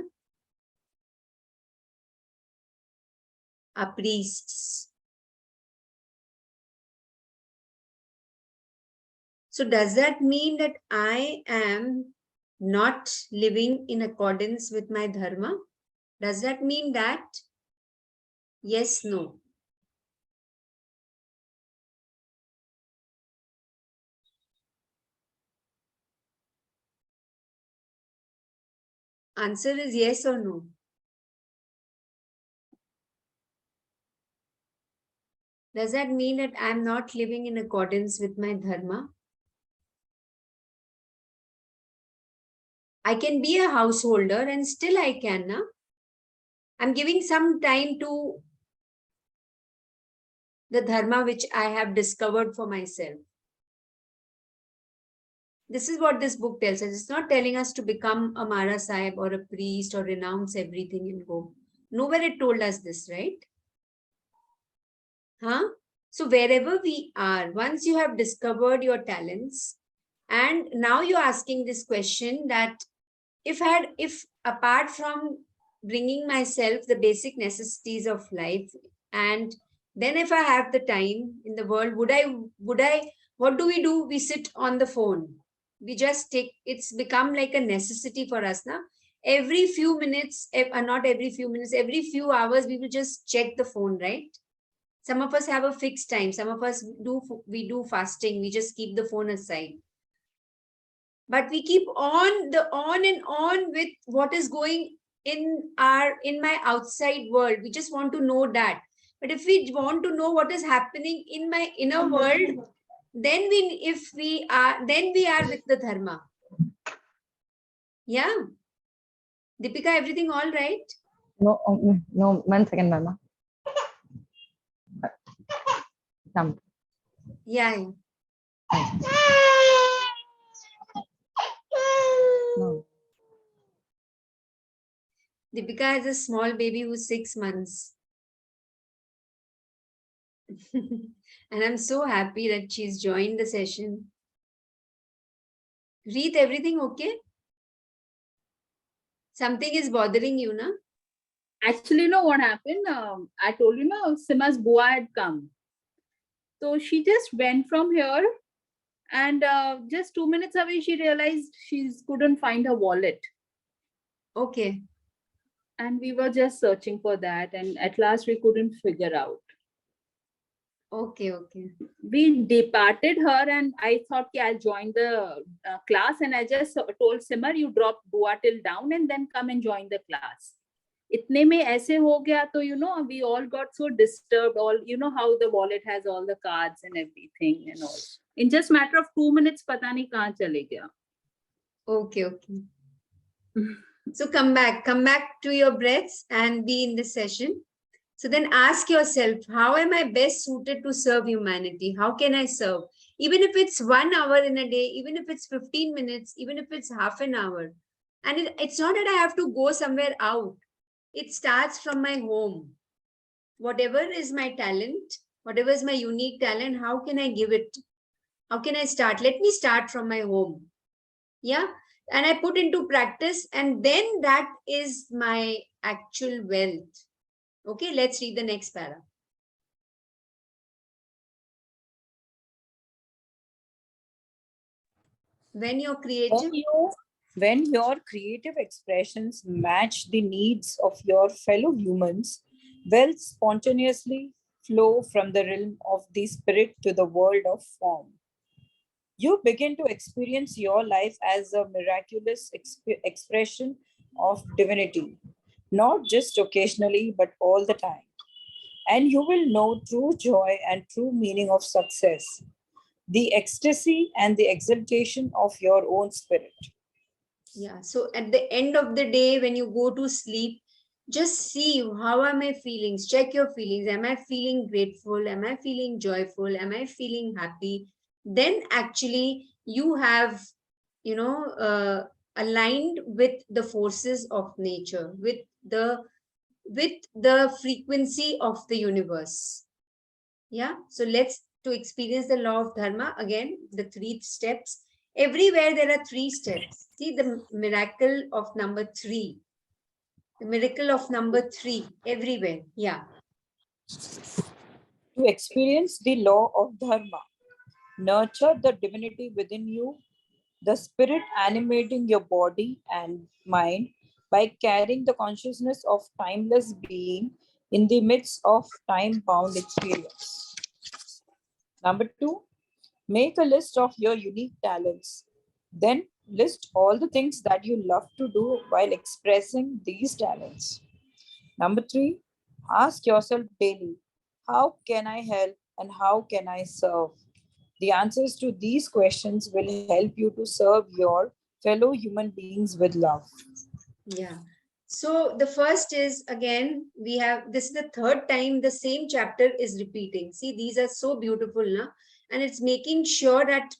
S1: Our priests. So does that mean that I am not living in accordance with my dharma? Does that mean that? Yes, no. Answer is yes or no. Does that mean that I'm not living in accordance with my dharma? I can be a householder and still I can, na? I'm giving some time to the dharma which I have discovered for myself. This is what this book tells us. It's not telling us to become a Mara Sahib or a priest or renounce everything and go. Nowhere it told us this, right? Huh? So wherever we are, once you have discovered your talents, and now you're asking this question that if apart from bringing myself the basic necessities of life, and then if I have the time in the world, would I, what do? We sit on the phone. We just it's become like a necessity for us now. Every few minutes, not every few minutes, every few hours, we will just check the phone, right? Some of us have a fixed time. Some of us we do fasting. We just keep the phone aside. But we keep on and on with what is going in my outside world. We just want to know that. But if we want to know what is happening in my inner world, then we are with the dharma. Yeah. Deepika, everything all right?
S5: No, no, 1 second, Mama. Come.
S1: Yeah.
S5: No.
S1: Deepika has a small baby who's 6 months. And I'm so happy that she's joined the session. Read everything okay? Something is bothering you, na?
S3: Actually, you know what happened? I told you, Sima's Bua had come. So she just went from here, and just 2 minutes away, she realized she couldn't find her wallet.
S1: Okay.
S3: And we were just searching for that, and at last we couldn't figure out.
S1: Okay.
S3: We departed her, and I thought, I'll join the class, and I just told Simar, you drop Bua till down and then come and join the class. Itne mein aise ho gaya, to we all got so disturbed. All how the wallet has all the cards and everything and all. In just matter of 2 minutes, pata nahi kahan chale gaya.
S1: Okay. So come back to your breaths and be in the session. So then ask yourself, how am I best suited to serve humanity? How can I serve? Even if it's 1 hour in a day, even if it's 15 minutes, even if it's half an hour. And it's not that I have to go somewhere out. it starts from my home. Whatever is my talent, whatever is my unique talent, how can I give it? How can I start? Let me start from my home. Yeah. And I put into practice, and then that is my actual wealth. Okay, let's read the next para. When you're creative,
S2: When your creative expressions match the needs of your fellow humans, wealth spontaneously flow from the realm of the spirit to the world of form. You begin to experience your life as a miraculous expression of divinity, not just occasionally, but all the time. And you will know true joy and true meaning of success, the ecstasy and the exaltation of your own spirit.
S1: yeah. So at the end of the day, when you go to sleep, just see how are my feelings. Check your feelings. Am I feeling grateful? Am I feeling joyful? Am I feeling happy? Then actually you have, aligned with the forces of nature, with the frequency of the universe. Yeah. So let's to experience the law of dharma again, the 3 steps. Everywhere there are 3 steps. See the miracle of number 3. The miracle of number 3 everywhere. Yeah.
S2: To experience the law of dharma, nurture the divinity within you, the spirit animating your body and mind by carrying the consciousness of timeless being in the midst of time-bound experience. Number 2, make a list of your unique talents. Then list all the things that you love to do while expressing these talents. Number 3, ask yourself daily, how can I help and how can I serve? The answers to these questions will help you to serve your fellow human beings with love.
S1: Yeah. So the first is, again, we have this is the 3rd time the same chapter is repeating. See, these are so beautiful, na? And it's making sure that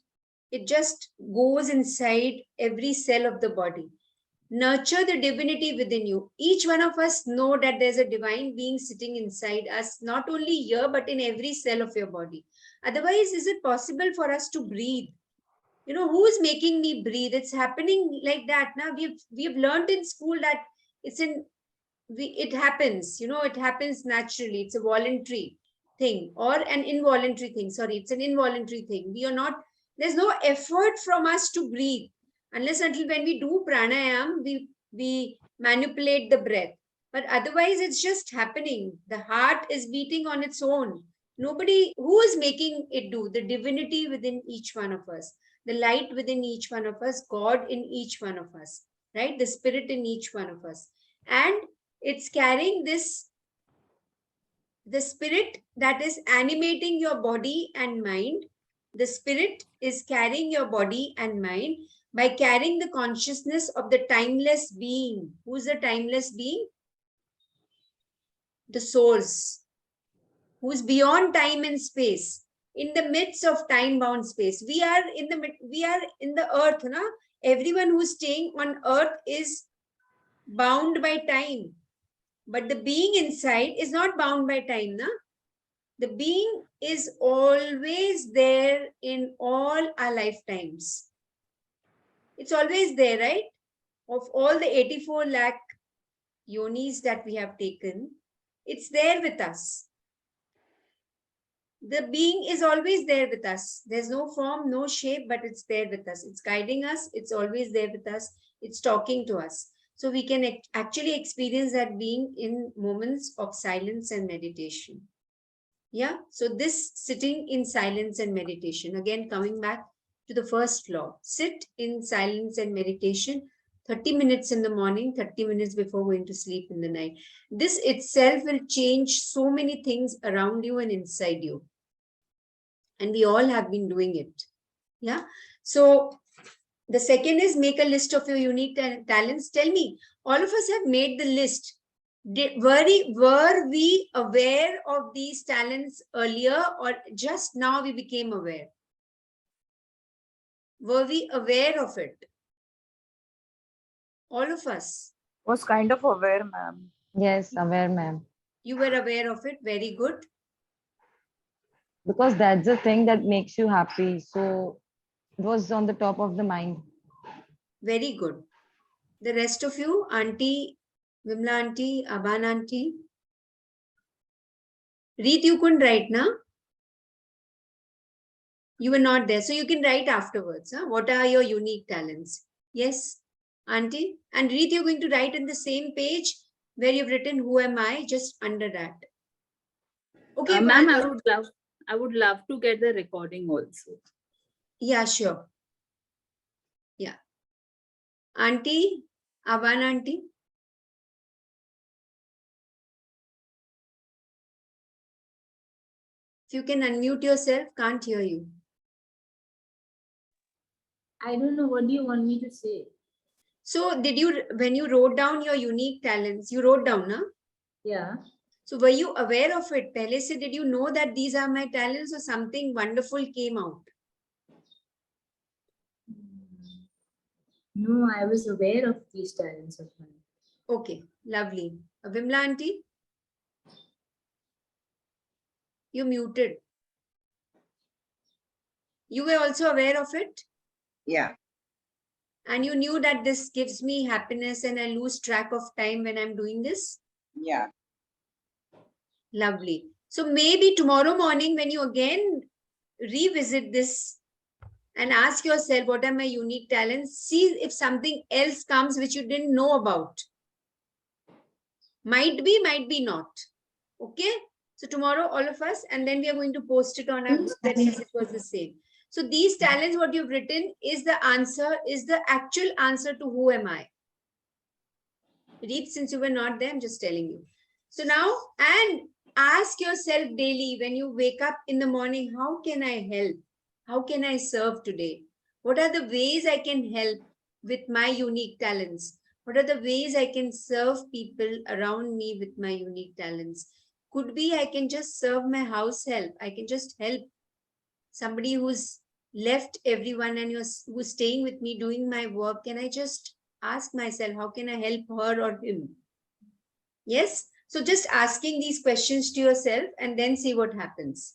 S1: it just goes inside every cell of the body. Nurture the divinity within you. Each one of us know that there's a divine being sitting inside us, not only here, but in every cell of your body. Otherwise, is it possible for us to breathe? Who's making me breathe? It's happening like that. Now we've learned in school that it's in it happens, it happens naturally. It's a voluntary thing or an involuntary thing. Sorry, it's an involuntary thing. There's no effort from us to breathe unless until when we do pranayam, we manipulate the breath. But otherwise, it's just happening. The heart is beating on its own. Nobody who is making it do, the divinity within each one of us, the light within each one of us, God in each one of us, right? The spirit in each one of us. And it's carrying the spirit that is animating your body and mind. The spirit is carrying your body and mind by carrying the consciousness of the timeless being. Who's the timeless being? The source, who's beyond time and space, in the midst of time-bound space. We are in the earth, na? Everyone who's staying on earth is bound by time. But the being inside is not bound by time, na? The being is always there in all our lifetimes. It's always there, right? Of all the 84 lakh yonis that we have taken, it's there with us. The being is always there with us. There's no form, no shape, but it's there with us. It's guiding us. It's always there with us. It's talking to us. So we can actually experience that being in moments of silence and meditation. Yeah. So this sitting in silence and meditation, again, coming back to the first law, sit in silence and meditation 30 minutes in the morning, 30 minutes before going to sleep in the night. This itself will change so many things around you and inside you. And we all have been doing it. Yeah. So the second is make a list of your unique talents. Tell me, all of us have made the list. Were we aware of these talents earlier, or just now we became aware? Were we aware of it? All of us.
S2: Was kind of aware, ma'am.
S5: Yes, aware, ma'am.
S1: You were aware of it. Very good.
S5: Because that's the thing that makes you happy. So it was on the top of the mind.
S1: Very good. The rest of you, Auntie, Vimla Auntie, Aban Auntie. Reet, you couldn't write, na? You were not there. So you can write afterwards. Huh? What are your unique talents? Yes, Auntie. And Reet, you're going to write in the same page where you've written, who am I? Just under that. Okay,
S3: Ma'am, I would love to get the recording also.
S1: Yeah, sure. Yeah. Auntie, Avan Auntie. If you can unmute yourself, can't hear you.
S4: I don't know, what do you want me to say?
S1: So did you, when you wrote down your unique talents, you wrote down, na?
S4: Yeah.
S1: So were you aware of it? Pehle se, did you know that these are my talents or something wonderful came out?
S4: No, I was aware of these talents of mine.
S1: Okay, lovely. Vimla Auntie? You muted. You were also aware of it?
S6: Yeah.
S1: And you knew that this gives me happiness and I lose track of time when I'm doing this?
S6: Yeah.
S1: Lovely. So maybe tomorrow morning when you again revisit this and ask yourself, what are my unique talents? See if something else comes which you didn't know about. Might be not. Okay? So tomorrow, all of us, and then we are going to post it on our that yes, it was the same. So these talents, what you've written is the answer, is the actual answer to who am I. Read, since you were not there, I'm just telling you. So now, and ask yourself daily when you wake up in the morning, how can I help? How can I serve today? What are the ways I can help with my unique talents? What are the ways I can serve people around me with my unique talents? Could be I can just serve my house help. I can just help somebody who's left everyone and who's staying with me doing my work. Can I just ask myself, how can I help her or him? Yes. So just asking these questions to yourself and then see what happens.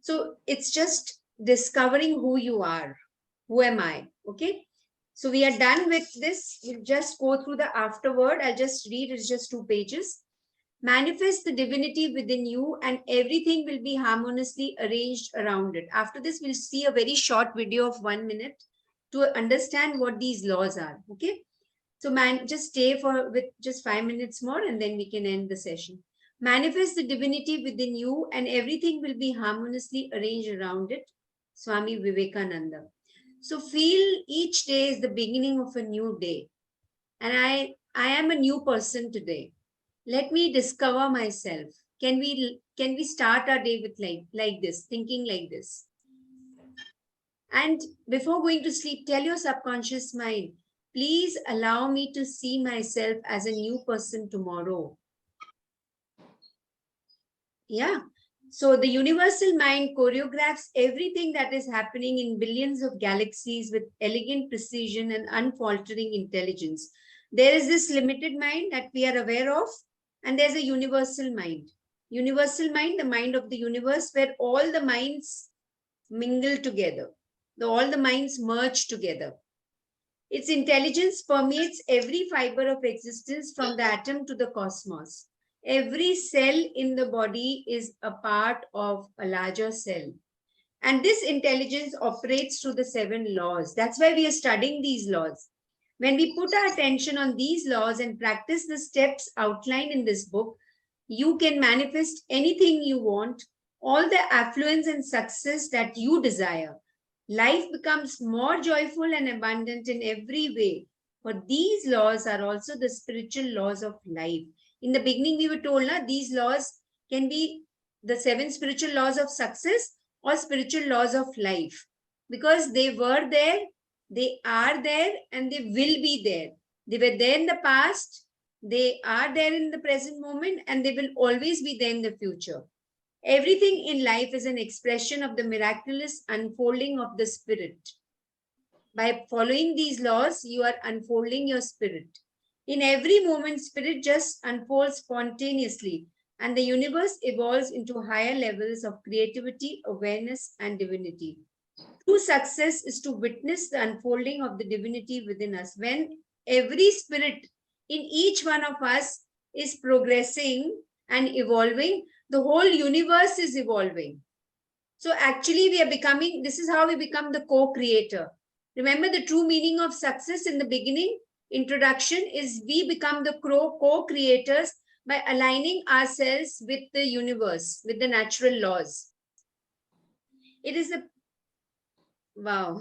S1: So it's just discovering who you are. Who am I? Okay. So we are done with this. We'll just go through the afterword. I'll just read. It's just 2 pages. Manifest the divinity within you and everything will be harmoniously arranged around it. After this, we'll see a very short video of 1 minute to understand what these laws are. Okay. So just stay with just 5 minutes more and then we can end the session. Manifest the divinity within you and everything will be harmoniously arranged around it. Swami Vivekananda. So feel each day is the beginning of a new day. And I am a new person today. Let me discover myself. Can we start our day with like this, thinking like this? And before going to sleep, tell your subconscious mind, please allow me to see myself as a new person tomorrow. Yeah. So the universal mind choreographs everything that is happening in billions of galaxies with elegant precision and unfaltering intelligence. There is this limited mind that we are aware of, and there's a universal mind. Universal mind, the mind of the universe, where all the minds mingle together. All the minds merge together. Its intelligence permeates every fiber of existence from the atom to the cosmos. Every cell in the body is a part of a larger cell. And this intelligence operates through the 7 laws. That's why we are studying these laws. When we put our attention on these laws and practice the steps outlined in this book, you can manifest anything you want, all the affluence and success that you desire. Life becomes more joyful and abundant in every way. For these laws are also the spiritual laws of life. In the beginning, we were told that these laws can be the 7 spiritual laws of success or spiritual laws of life, because they were there, they are there, and they will be there. They were there in the past, they are there in the present moment, and they will always be there in the future. Everything in life is an expression of the miraculous unfolding of the spirit. By following these laws, you are unfolding your spirit. In every moment, spirit just unfolds spontaneously, and the universe evolves into higher levels of creativity, awareness, and divinity. True success is to witness the unfolding of the divinity within us. When every spirit in each one of us is progressing and evolving, the whole universe is evolving. So actually we are becoming, this is how we become the co-creator. Remember the true meaning of success in the beginning, introduction, is we become the co-creators by aligning ourselves with the universe, with the natural laws. It is a, wow.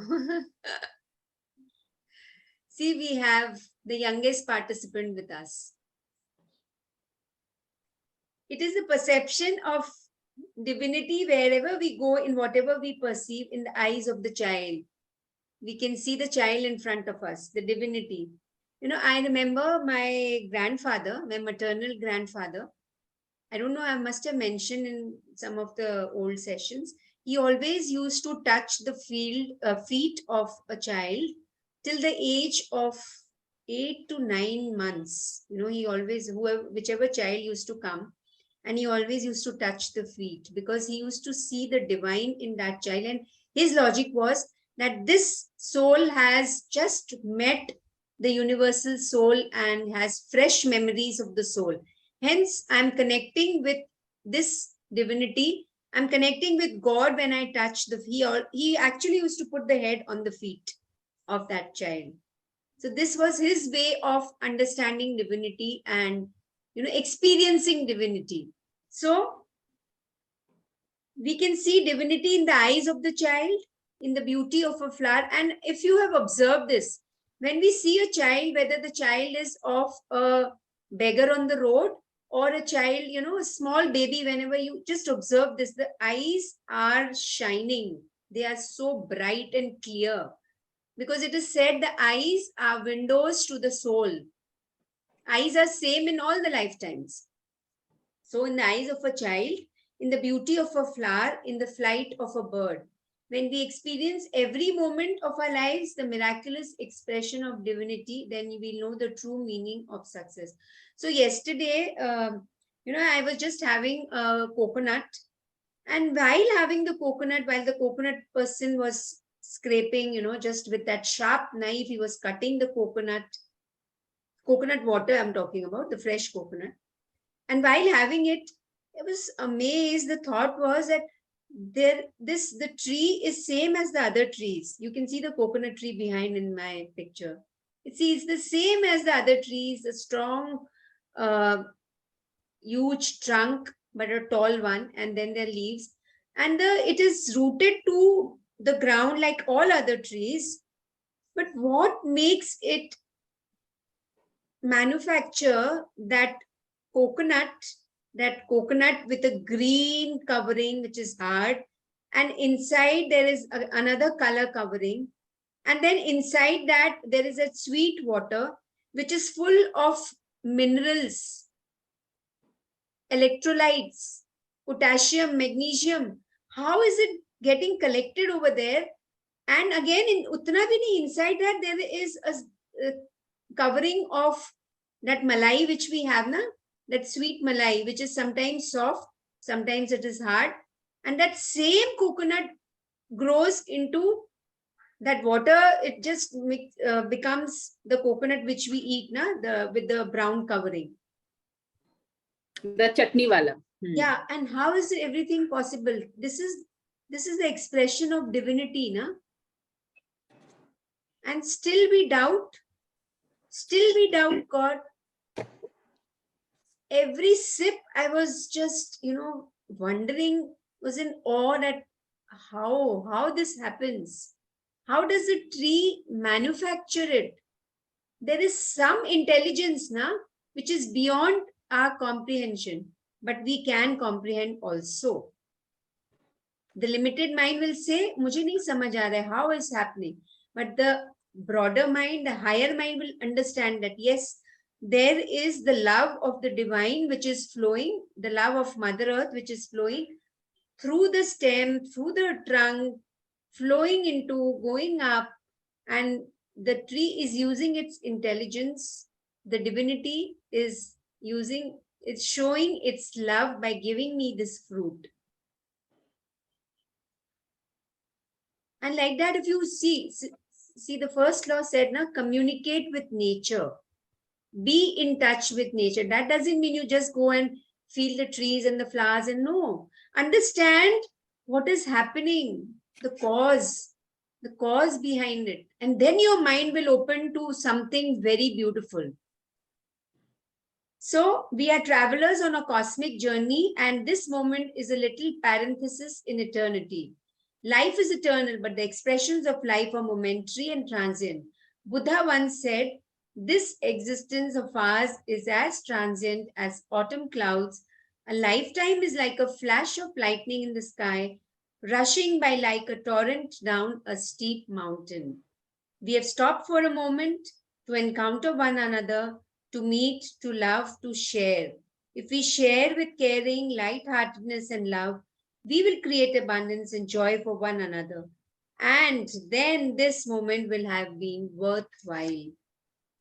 S1: See, we have the youngest participant with us. It is the perception of divinity wherever we go, in whatever we perceive, in the eyes of the child. We can see the child in front of us, the divinity. You know, I remember my grandfather, my maternal grandfather. I don't know, I must have mentioned in some of the old sessions. He always used to touch the feet of a child till the age of 8 to 9 months. You know, he always, whichever child used to come, and he always used to touch the feet because he used to see the divine in that child. And his logic was that this soul has just met the universal soul and has fresh memories of the soul. Hence, I'm connecting with this divinity. I'm connecting with God when I touch the feet. He actually used to put the head on the feet of that child. So this was his way of understanding divinity and, you know, experiencing divinity. So we can see divinity in the eyes of the child, in the beauty of a flower. And if you have observed this, when we see a child, whether the child is of a beggar on the road or a child, you know, a small baby, whenever you just observe this, the eyes are shining. They are so bright and clear, because it is said the eyes are windows to the soul. Eyes are same in all the lifetimes. So in the eyes of a child, in the beauty of a flower, in the flight of a bird, when we experience every moment of our lives the miraculous expression of divinity, then we know the true meaning of success. So yesterday, you know, I was just having a coconut, and while having the coconut, while the coconut person was scraping, you know, just with that sharp knife, he was cutting the coconut water I'm talking about, the fresh coconut. And while having it, I was amazed. The thought was that the tree is same as the other trees. You can see the coconut tree behind in my picture. It's the same as the other trees, a strong, huge trunk, but a tall one, and then their leaves. And it is rooted to the ground like all other trees. But what makes it manufacture that coconut with a green covering, which is hard, and inside there is another color covering, and then inside that there is a sweet water which is full of minerals, electrolytes, potassium, magnesium. How is it getting collected over there? And again, in Uttanavini, inside that there is a covering of that malai which we have now, that sweet malai, which is sometimes soft, sometimes it is hard. And that same coconut grows into that water. It just becomes the coconut which we eat with the brown covering.
S3: The chutney wala.
S1: Yeah, and how is everything possible? This is the expression of divinity, na? And still we doubt God. Every sip I was just, you know, wondering, was in awe that how this happens. How does a tree manufacture it? There is some intelligence which is beyond our comprehension, but we can comprehend also. The limited mind will say, mujhe nahi samajh aa raha hai, how is happening? But the broader mind, the higher mind will understand that yes, there is the love of the divine which is flowing, the love of Mother Earth which is flowing through the stem, through the trunk, flowing into, going up, and the tree is using its intelligence the divinity is it's showing its love by giving me this fruit. And like that, if you see the first law said, na, communicate with nature. Be in touch with nature. That doesn't mean you just go and feel the trees and the flowers, and no. Understand what is happening, the cause behind it. And then your mind will open to something very beautiful. So we are travelers on a cosmic journey, and this moment is a little parenthesis in eternity. Life is eternal, but the expressions of life are momentary and transient. Buddha once said, this existence of ours is as transient as autumn clouds. A lifetime is like a flash of lightning in the sky, rushing by like a torrent down a steep mountain. We have stopped for a moment to encounter one another, to meet, to love, to share. If we share with caring, lightheartedness, and love, we will create abundance and joy for one another. And then this moment will have been worthwhile.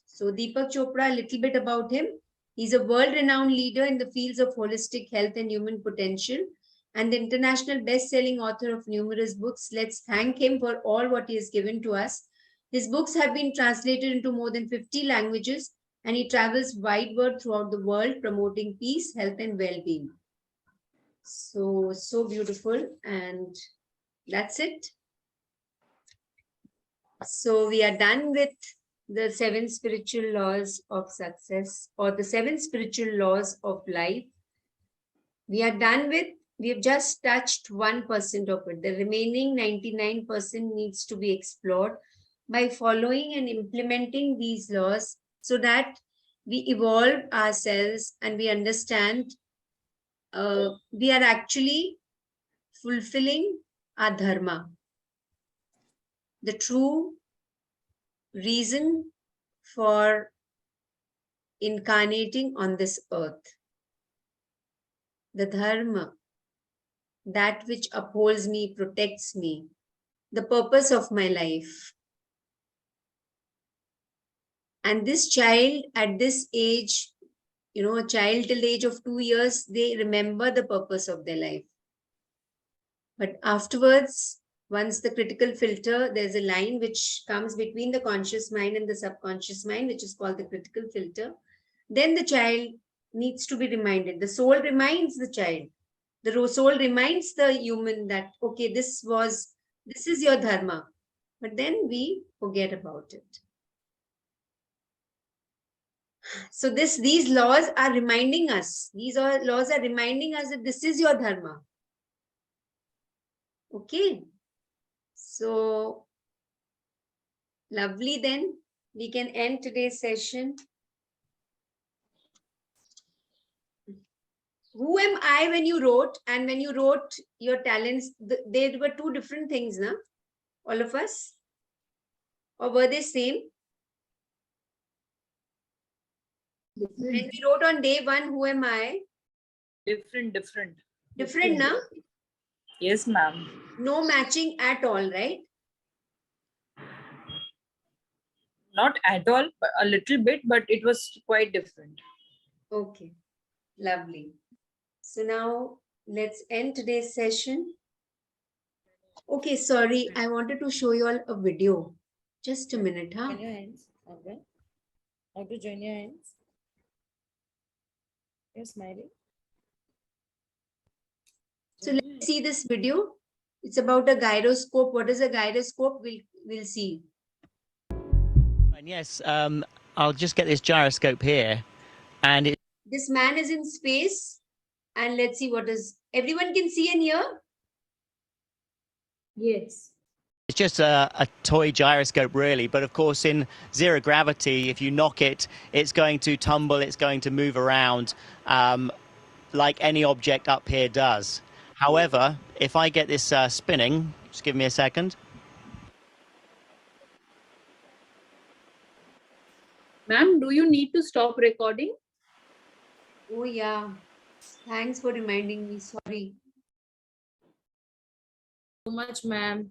S1: So Deepak Chopra, a little bit about him. He's a world-renowned leader in the fields of holistic health and human potential, and the international best-selling author of numerous books. Let's thank him for all what he has given to us. His books have been translated into more than 50 languages, and he travels wideward throughout the world promoting peace, health, and well-being. So beautiful. And that's it. So we are done with the 7 spiritual laws of success, or the 7 spiritual laws of life. We are done with, we have just touched 1% of it. The remaining 99% needs to be explored by following and implementing these laws, so that we evolve ourselves and we understand we are actually fulfilling our dharma, the true reason for incarnating on this earth. The dharma, that which upholds me, protects me, the purpose of my life. And this child at this age, a child till the age of 2 years, they remember the purpose of their life. But afterwards, once the critical filter, there's a line which comes between the conscious mind and the subconscious mind, which is called the critical filter. Then the child needs to be reminded. The soul reminds the child. The soul reminds the human that, okay, this is your dharma. But then we forget about it. So these laws are reminding us. Laws are reminding us that this is your dharma. Okay. So lovely. Then we can end today's session. Who am I when you wrote, and when you wrote your talents, they were 2 different things, na? All of us? Or were they same? When we wrote on day 1, who am I?
S2: Different.
S1: Different, na?
S2: Yes, ma'am.
S1: No matching at all, right?
S2: Not at all, but a little bit, but it was quite different.
S1: Okay, lovely. So now let's end today's session. Okay, sorry, I wanted to show you all a video. Just a minute, huh?
S6: Join your hands. Okay. How to join your hands? You're smiling.
S1: So let's see this video. It's about a gyroscope. What is a gyroscope? We'll see.
S7: And yes, I'll just get this gyroscope here, and
S1: This man is in space, and let's see what is. Everyone can see and hear?
S4: Yes.
S7: it's just a toy gyroscope, really. But of course, in zero gravity, if you knock it, it's going to tumble. It's going to move around like any object up here does. However, if I get this spinning, just give me a second.
S3: Ma'am, do you need to stop recording?
S1: Oh, yeah. Thanks for reminding me. Sorry.
S6: So much, ma'am.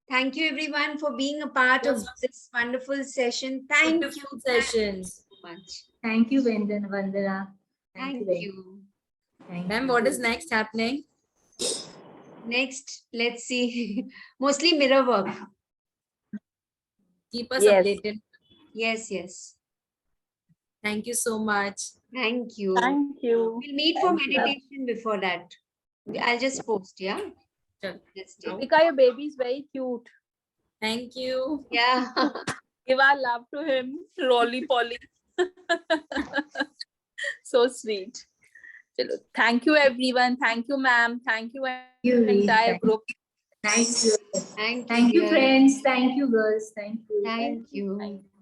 S1: Thank you, everyone, for being a part of this wonderful session. Thank you.
S6: Beautiful sessions.
S1: much.
S4: Thank you, Vandana.
S1: Thank
S4: very
S1: you.
S4: much. Thank
S6: Ma'am,
S4: you.
S6: what is next happening?
S1: Next, let's see. Mostly mirror work.
S6: Keep us
S2: Yes.
S6: updated.
S1: Yes, yes.
S6: Thank you so much.
S1: Thank you.
S2: Thank you.
S1: We'll meet for
S2: Thank you.
S1: meditation before that. I'll just post, yeah?
S6: Sure.
S1: Let's take.
S2: Deepika, your baby is very cute.
S6: Thank you.
S1: Yeah.
S2: Give our love to him, Rolly Polly. So sweet. Chalo. Thank you, everyone. Thank you, ma'am. Thank you,
S4: You, Ree.
S2: entire group.
S4: Thank you.
S1: Thank you.
S4: Thank you,
S1: dear.
S4: friends. Thank you, girls. Thank you.
S1: Thank you.
S2: Thank you.